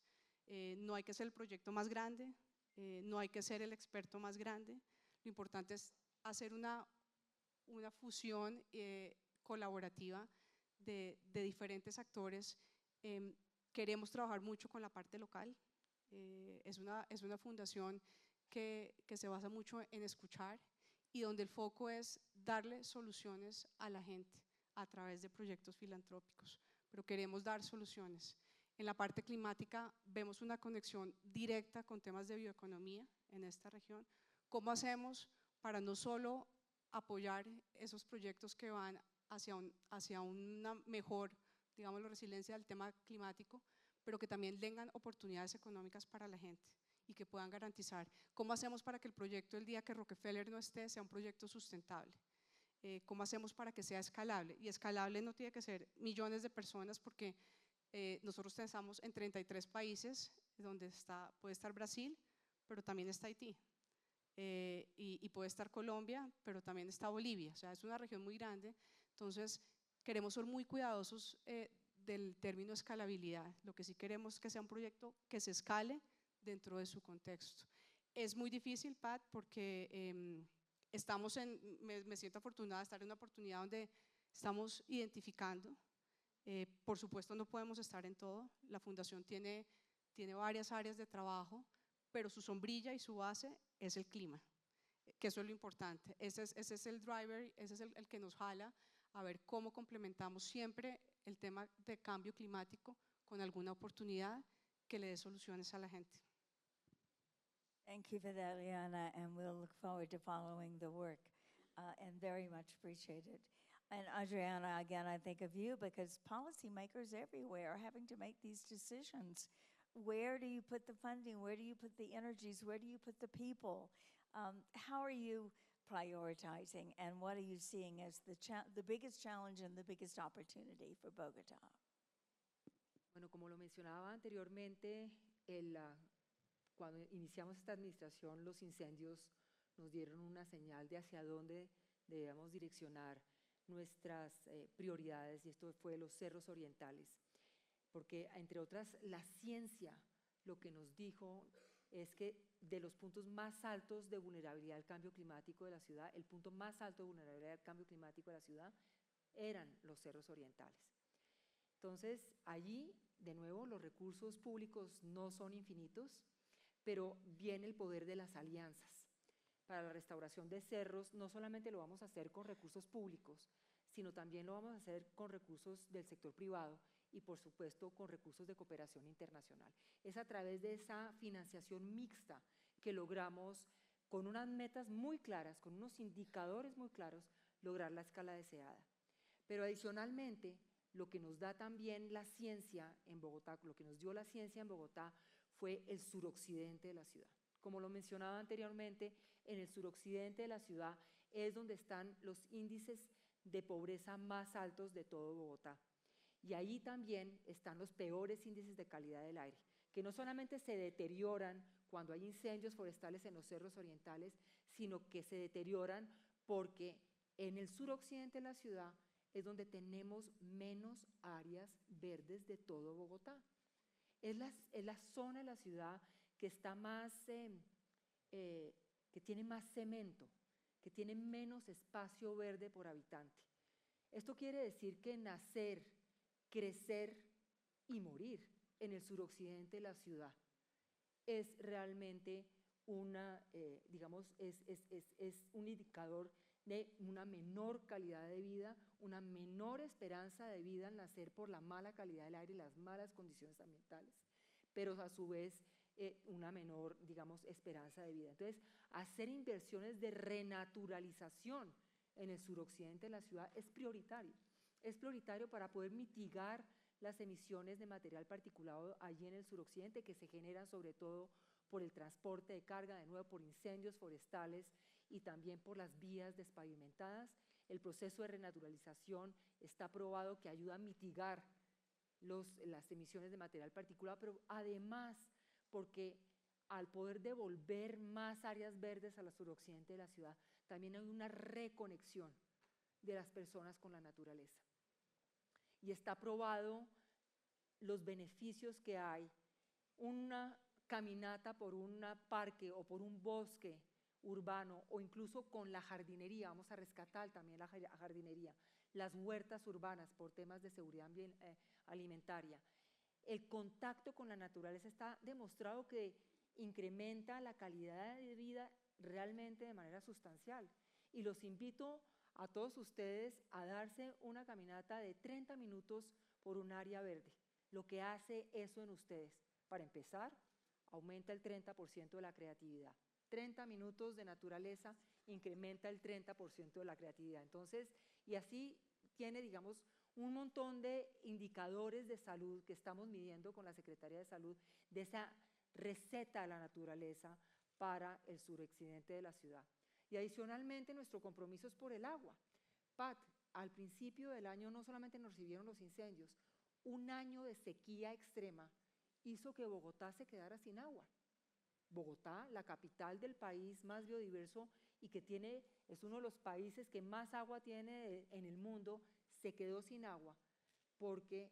N: No hay que ser el proyecto más grande, no hay que ser el experto más grande, lo importante es hacer una fusión colaborativa de diferentes actores. Queremos trabajar mucho con la parte local, es una fundación que se basa mucho en escuchar y donde el foco es darle soluciones a la gente a través de proyectos filantrópicos, pero queremos dar soluciones. En la parte climática vemos una conexión directa con temas de bioeconomía en esta región. ¿Cómo hacemos para no solo apoyar esos proyectos que van hacia una mejor, digamos, resiliencia del tema climático, pero que también tengan oportunidades económicas para la gente y que puedan garantizar. ¿Cómo hacemos para que el proyecto el día que Rockefeller no esté sea un proyecto sustentable? ¿Cómo hacemos para que sea escalable? Y escalable no tiene que ser millones de personas, porque nosotros estamos en 33 países, donde puede estar Brasil, pero también está Haití, y puede estar Colombia, pero también está Bolivia. O sea, es una región muy grande. Entonces queremos ser muy cuidadosos del término escalabilidad. Lo que sí queremos es que sea un proyecto que se escale dentro de su contexto. Es muy difícil, Pat, porque me siento afortunada de estar en una oportunidad donde estamos identificando. Por supuesto no podemos estar en todo. La fundación tiene varias áreas de trabajo, pero su sombrilla y su base es el clima, que eso es lo importante. Ese es el driver, ese es el que nos jala a ver cómo complementamos siempre el tema de cambio climático con alguna oportunidad que le dé soluciones a la gente.
A: Thank you for that, Liana, and we'll look forward to following the work and very much appreciate it. And Adriana, again, I think of you because policymakers everywhere are having to make these decisions. Where do you put the funding? Where do you put the energies? Where do you put the people? How are you prioritizing, and what are you seeing as the biggest challenge and the biggest opportunity for Bogotá?
M: Bueno, como lo mencionaba anteriormente, cuando iniciamos esta administración, los incendios nos dieron una señal de hacia dónde debíamos direccionar nuestras prioridades, y esto fue los cerros orientales, porque entre otras la ciencia lo que nos dijo es que de los puntos más altos de vulnerabilidad al cambio climático de la ciudad, el punto más alto de vulnerabilidad al cambio climático de la ciudad eran los cerros orientales. Entonces allí, de nuevo, los recursos públicos no son infinitos, pero viene el poder de las alianzas. Para la restauración de cerros no solamente lo vamos a hacer con recursos públicos, sino también lo vamos a hacer con recursos del sector privado y por supuesto con recursos de cooperación internacional. Es a través de esa financiación mixta que logramos, con unas metas muy claras, con unos indicadores muy claros, lograr la escala deseada. Pero adicionalmente, lo que nos da también la ciencia en Bogotá, lo que nos dio la ciencia en Bogotá fue el suroccidente de la ciudad. Como lo mencionaba anteriormente, en el suroccidente de la ciudad es donde están los índices de pobreza más altos de todo Bogotá. Y ahí también están los peores índices de calidad del aire, que no solamente se deterioran cuando hay incendios forestales en los cerros orientales, sino que se deterioran porque en el suroccidente de la ciudad es donde tenemos menos áreas verdes de todo Bogotá. Es la zona de la ciudad que está más, que tiene más cemento, que tiene menos espacio verde por habitante. Esto quiere decir que nacer, crecer y morir en el suroccidente de la ciudad es realmente digamos, es un indicador de una menor calidad de vida, una menor esperanza de vida al nacer por la mala calidad del aire y las malas condiciones ambientales, pero a su vez una menor, digamos, esperanza de vida. Entonces, hacer inversiones de renaturalización en el suroccidente de la ciudad es prioritario para poder mitigar las emisiones de material particulado allí en el suroccidente, que se generan sobre todo por el transporte de carga, de nuevo por incendios forestales y también por las vías despavimentadas. El proceso de renaturalización está probado que ayuda a mitigar las emisiones de material particulado, pero además porque al poder devolver más áreas verdes al suroccidente de la ciudad, también hay una reconexión de las personas con la naturaleza. Y está probado los beneficios que hay. Una caminata por un parque o por un bosque urbano, o incluso con la jardinería, vamos a rescatar también la jardinería, las huertas urbanas por temas de seguridad alimentaria. El contacto con la naturaleza está demostrado que incrementa la calidad de vida realmente de manera sustancial. Y los invito a todos ustedes a darse una caminata de 30 minutos por un área verde. Lo que hace eso en ustedes, para empezar, aumenta el 30% de la creatividad. 30 minutos de naturaleza incrementa el 30% de la creatividad. Entonces, y así tiene, digamos, un montón de indicadores de salud que estamos midiendo con la Secretaría de Salud, de esa receta de la naturaleza para el suroccidente de la ciudad. Y adicionalmente nuestro compromiso es por el agua. Pat, al principio del año no solamente nos recibieron los incendios, un año de sequía extrema hizo que Bogotá se quedara sin agua. Bogotá, la capital del país más biodiverso y que es uno de los países que más agua tiene en el mundo, se quedó sin agua porque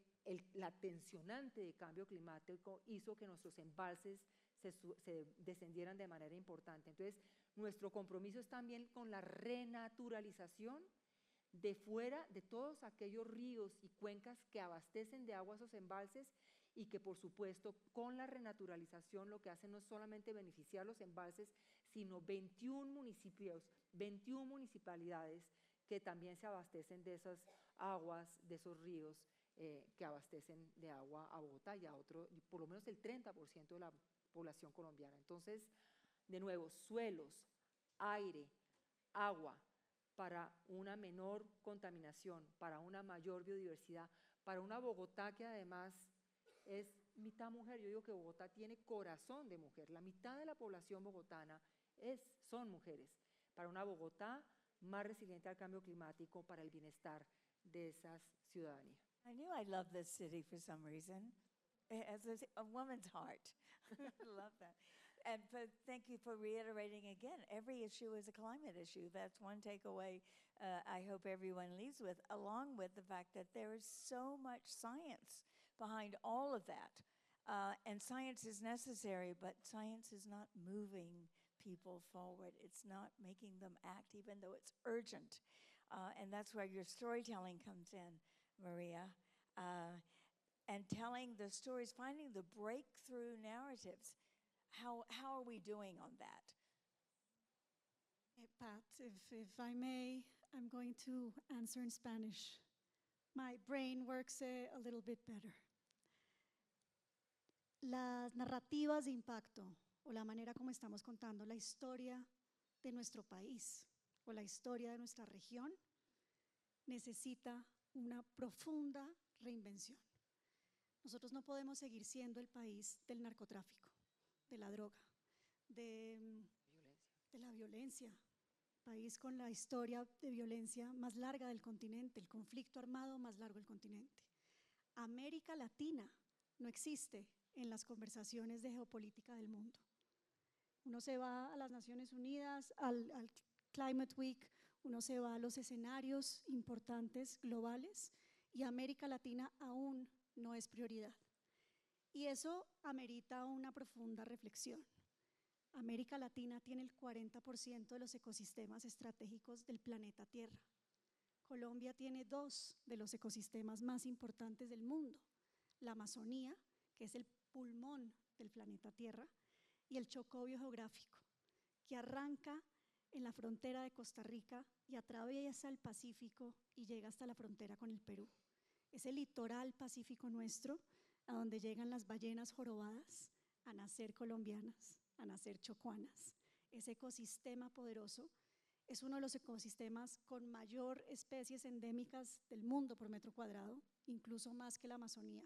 M: la tensionante de cambio climático hizo que nuestros embalses se descendieran de manera importante. Entonces, nuestro compromiso es también con la renaturalización de fuera de todos aquellos ríos y cuencas que abastecen de agua esos embalses y que, por supuesto, con la renaturalización lo que hacen no es solamente beneficiar los embalses, sino 21 municipios, 21 municipalidades que también se abastecen de esas aguas, de esos ríos que abastecen de agua a Bogotá y a por lo menos el 30% de la población colombiana. Entonces, de nuevo, suelos, aire, agua, para una menor contaminación, para una mayor biodiversidad, para una Bogotá que además es mitad mujer. Yo digo que Bogotá tiene corazón de mujer. La mitad de la población bogotana son mujeres. Para una Bogotá más resiliente al cambio climático, para el bienestar de esas ciudadanías.
A: I knew I loved this city for some reason. It has a woman's heart. Love that. And thank you for reiterating again, every issue is a climate issue. That's one takeaway I hope everyone leaves with, along with the fact that there is so much science behind all of that. And science is necessary, but science is not moving people forward. It's not making them act, even though it's urgent. And that's where your storytelling comes in, Maria. And telling the stories, finding the breakthrough narratives. How are we doing on that?
L: Pat, if I may, I'm going to answer in Spanish. My brain works a little bit better. Las narrativas de impacto, o la manera como estamos contando la historia de nuestro país o la historia de nuestra región, necesita una profunda reinvención. Nosotros no podemos seguir siendo el país del narcotráfico, de la droga, de la violencia, país con la historia de violencia más larga del continente, el conflicto armado más largo del continente. América Latina no existe en las conversaciones de geopolítica del mundo. Uno se va a las Naciones Unidas, al Climate Week, uno se va a los escenarios importantes globales y América Latina aún no es prioridad. Y eso amerita una profunda reflexión. América Latina tiene el 40% de los ecosistemas estratégicos del planeta Tierra. Colombia tiene 2 de los ecosistemas más importantes del mundo, la Amazonía, que es el pulmón del planeta Tierra, y el chocó biogeográfico, que arranca en la frontera de Costa Rica y atraviesa el Pacífico y llega hasta la frontera con el Perú. Es el litoral pacífico nuestro, a donde llegan las ballenas jorobadas a nacer colombianas, a nacer chocuanas. Ese ecosistema poderoso es uno de los ecosistemas con mayor especies endémicas del mundo por metro cuadrado, incluso más que la Amazonía,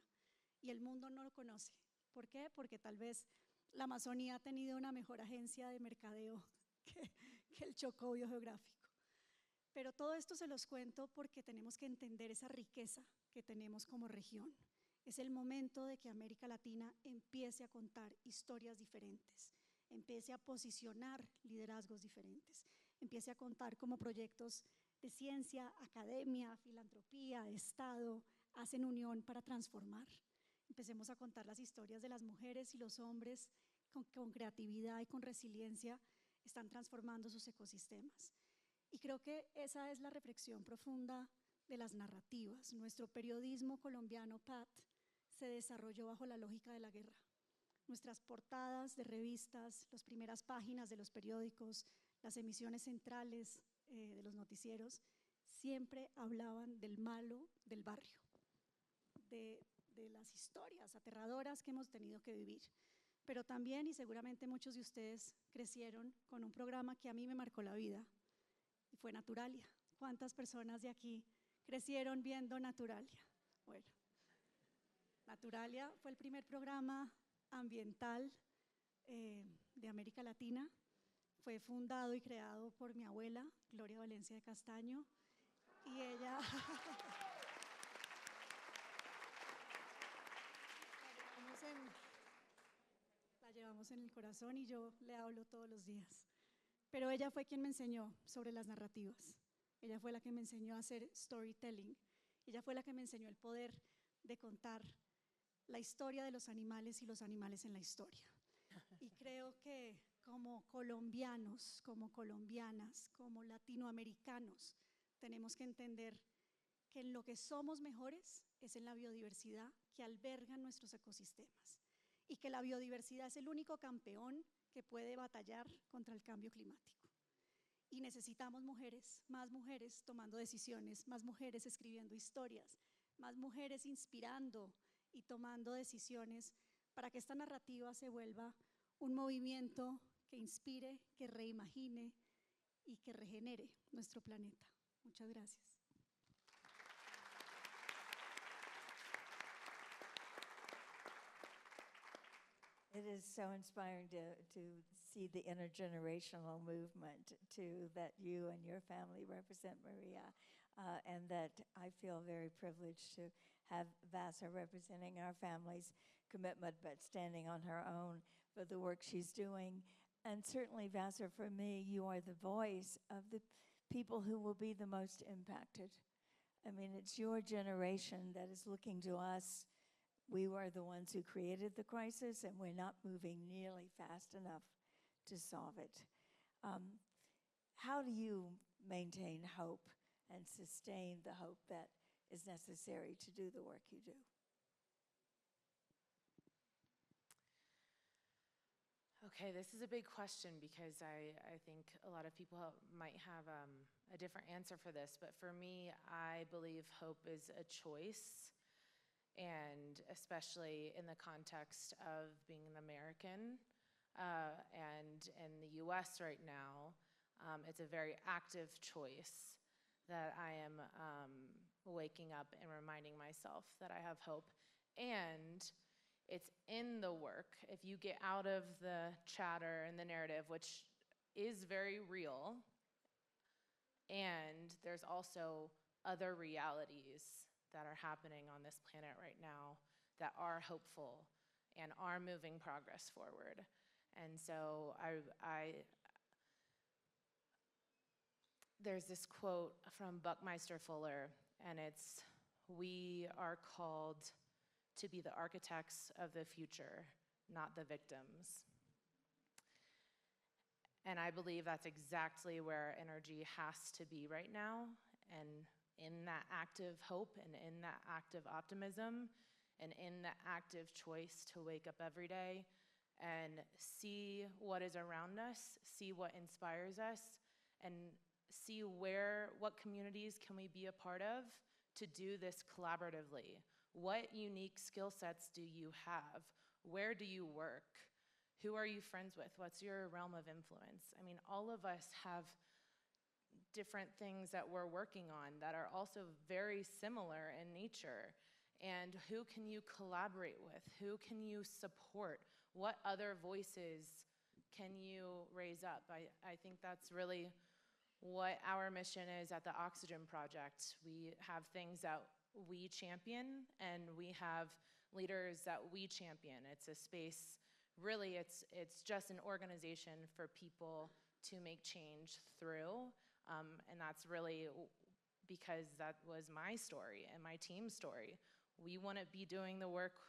L: y el mundo no lo conoce. ¿Por qué? Porque tal vez la Amazonía ha tenido una mejor agencia de mercadeo que el chocó biogeográfico. Pero todo esto se los cuento porque tenemos que entender esa riqueza que tenemos como región. Es el momento de que América Latina empiece a contar historias diferentes, empiece a posicionar liderazgos diferentes, empiece a contar como proyectos de ciencia, academia, filantropía, Estado, hacen unión para transformar. Empecemos a contar las historias de las mujeres y los hombres con creatividad y con resiliencia están transformando sus ecosistemas. Y creo que esa es la reflexión profunda de las narrativas. Nuestro periodismo colombiano, Pat, se desarrolló bajo la lógica de la guerra. Nuestras portadas de revistas, las primeras páginas de los periódicos, las emisiones centrales de los noticieros, siempre hablaban del malo del barrio, de las historias aterradoras que hemos tenido que vivir. Pero también, y seguramente muchos de ustedes crecieron con un programa que a mí me marcó la vida, y fue Naturalia. ¿Cuántas personas de aquí crecieron viendo Naturalia. Bueno, Naturalia fue el primer programa ambiental de América Latina. Fue fundado y creado por mi abuela, Gloria Valencia de Castaño, y ella la llevamos en el corazón y yo le hablo todos los días. Pero ella fue quien me enseñó sobre las narrativas. Ella fue la que me enseñó a hacer storytelling. Ella fue la que me enseñó el poder de contar la historia de los animales y los animales en la historia. Y creo que como colombianos, como colombianas, como latinoamericanos, tenemos que entender que en lo que somos mejores es en la biodiversidad que albergan nuestros ecosistemas y que la biodiversidad es el único campeón que puede batallar contra el cambio climático. Y necesitamos mujeres, más mujeres tomando decisiones, más mujeres escribiendo historias, más mujeres inspirando y tomando decisiones para que esta narrativa se vuelva un movimiento que inspire, que reimagine y que regenere nuestro planeta. Muchas gracias.
A: It is so inspiring to see the intergenerational movement that you and your family represent, Maria, and that I feel very privileged to have Vassar representing our family's commitment, but standing on her own for the work she's doing. And certainly, Vassar, for me, you are the voice of the people who will be the most impacted. I mean, it's your generation that is looking to us. We were the ones who created the crisis, and we're not moving nearly fast enough to solve it. How do you maintain hope and sustain the hope that is necessary to do the work you do?
B: Okay, this is a big question because I think a lot of people might have a different answer for this, but for me, I believe hope is a choice. And especially in the context of being an American and in the US right now, it's a very active choice that I am waking up and reminding myself that I have hope. And it's in the work. If you get out of the chatter and the narrative, which is very real, and there's also other realities that are happening on this planet right now that are hopeful and are moving progress forward. And so there's this quote from Buckminster Fuller, and it's, "We are called to be the architects of the future, not the victims." And I believe that's exactly where our energy has to be right now, and in that active hope and in that active optimism and in the active choice to wake up every day and see what is around us, see what inspires us, and see what communities can we be a part of to do this collaboratively. What unique skill sets do you have? Where do you work? Who are you friends with? What's your realm of influence? I mean, all of us have different things that we're working on that are also very similar in nature. And who can you collaborate with? Who can you support? What other voices can you raise up? I think that's really what our mission is at the Oxygen Project. We have things that we champion, and we have leaders that we champion. It's a space, really, it's just an organization for people to make change through. And that's really because that was my story and my team's story. We wouldn't be doing the work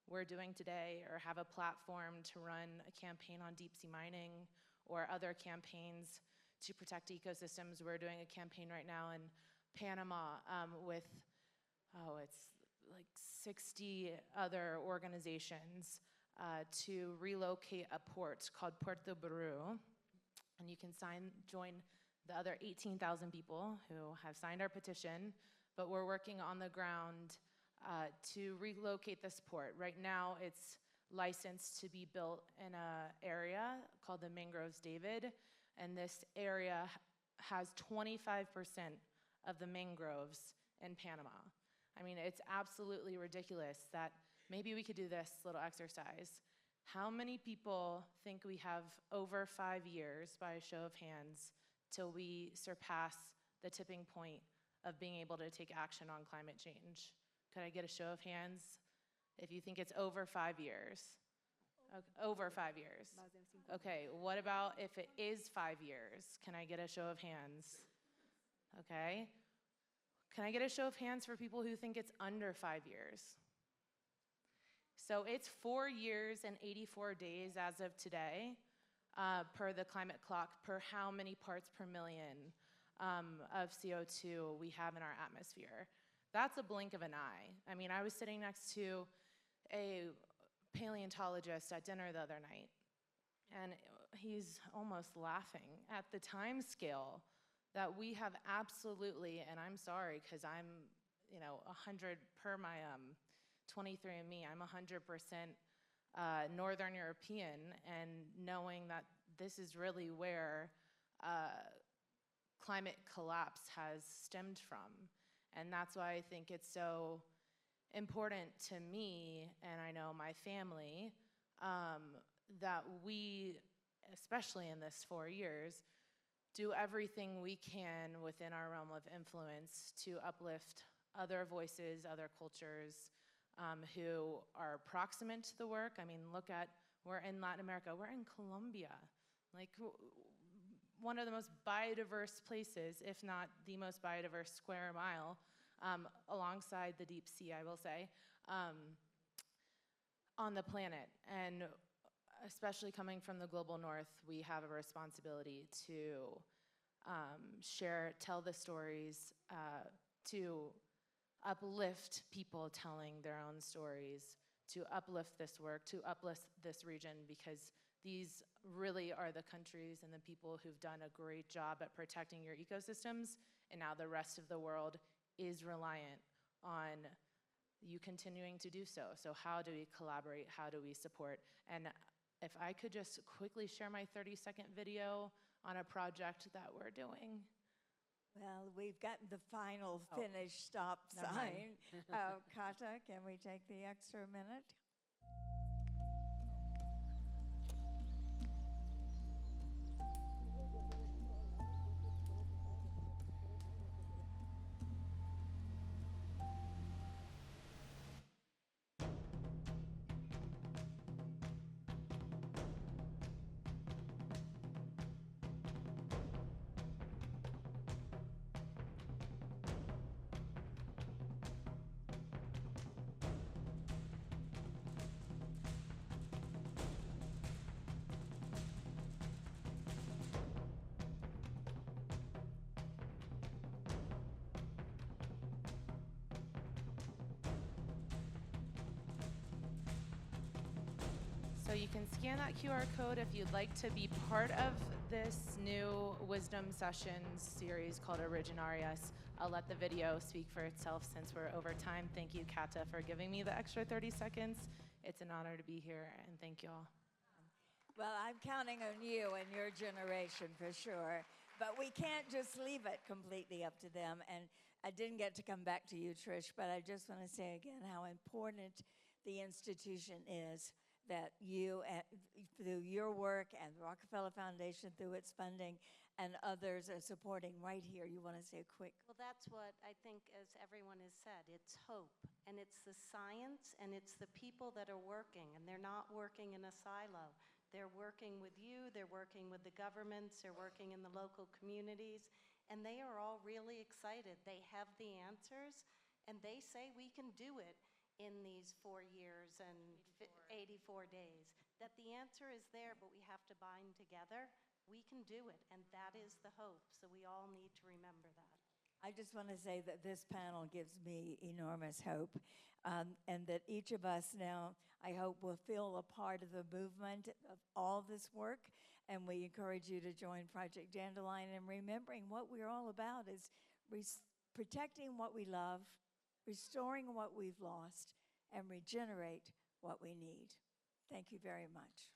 B: we're doing today or have a platform to run a campaign on deep sea mining or other campaigns to protect ecosystems. We're doing a campaign right now in Panama with, it's like 60 other organizations to relocate a port called Puerto Baru. And you can join the other 18,000 people who have signed our petition, but we're working on the ground to relocate this port. Right now, it's licensed to be built in an area called the Mangroves David, and this area has 25% of the mangroves in Panama. I mean, it's absolutely ridiculous that maybe we could do this little exercise. How many people think we have over 5 years, by a show of hands, till we surpass the tipping point of being able to take action on climate change? Could I get a show of hands if you think it's over 5 years? Over 5 years. Okay, what about if it is 5 years? Can I get a show of hands? Okay. Can I get a show of hands for people who think it's under 5 years? So it's 4 years and 84 days as of today, per the climate clock, per how many parts per million of CO2 we have in our atmosphere. That's a blink of an eye. I mean, I was sitting next to a paleontologist at dinner the other night, and he's almost laughing at the time scale that we have absolutely, and I'm sorry, because I'm, 100 per my 23andMe, I'm 100% Northern European, and knowing that this is really where climate collapse has stemmed from. And that's why I think it's so important to me, and I know my family, that we, especially in this 4 years, do everything we can within our realm of influence to uplift other voices, other cultures who are proximate to the work. I mean, look at, we're in Latin America, we're in Colombia, like one of the most biodiverse places, if not the most biodiverse square mile, alongside the deep sea, I will say, on the planet. And especially coming from the global north, we have a responsibility to tell the stories, to uplift people telling their own stories, to uplift this work, to uplift this region, because these really are the countries and the people who've done a great job at protecting your ecosystems, and now the rest of the world is reliant on you continuing to do so. So how do we collaborate? How do we support? And if I could just quickly share my 30-second video on a project that we're doing.
A: Well, we've gotten the final finish stop sign. Kata, can we take the extra minute?
B: So you can scan that QR code if you'd like to be part of this new Wisdom Sessions series called Originarias. I'll let the video speak for itself since we're over time. Thank you, Kata, for giving me the extra 30 seconds. It's an honor to be here, and thank you all.
A: Well, I'm counting on you and your generation for sure, but we can't just leave it completely up to them. And I didn't get to come back to you, Trish, but I just want to say again how important the institution is, that you, through your work and the Rockefeller Foundation, through its funding, and others are supporting right here. You want to say a quick?
O: Well, that's what I think, as everyone has said, it's hope, and it's the science, and it's the people that are working, and they're not working in a silo. They're working with you, they're working with the governments, they're working in the local communities, and they are all really excited. They have the answers, and they say we can do it in these 4 years and 84 days. That the answer is there, but we have to bind together. We can do it, and that is the hope. So we all need to remember that.
A: I just want to say that this panel gives me enormous hope, and that each of us now, I hope, will feel a part of the movement of all this work, and we encourage you to join Project Dandelion, and remembering what we're all about is protecting what we love, restoring what we've lost, and regenerate what we need. Thank you very much.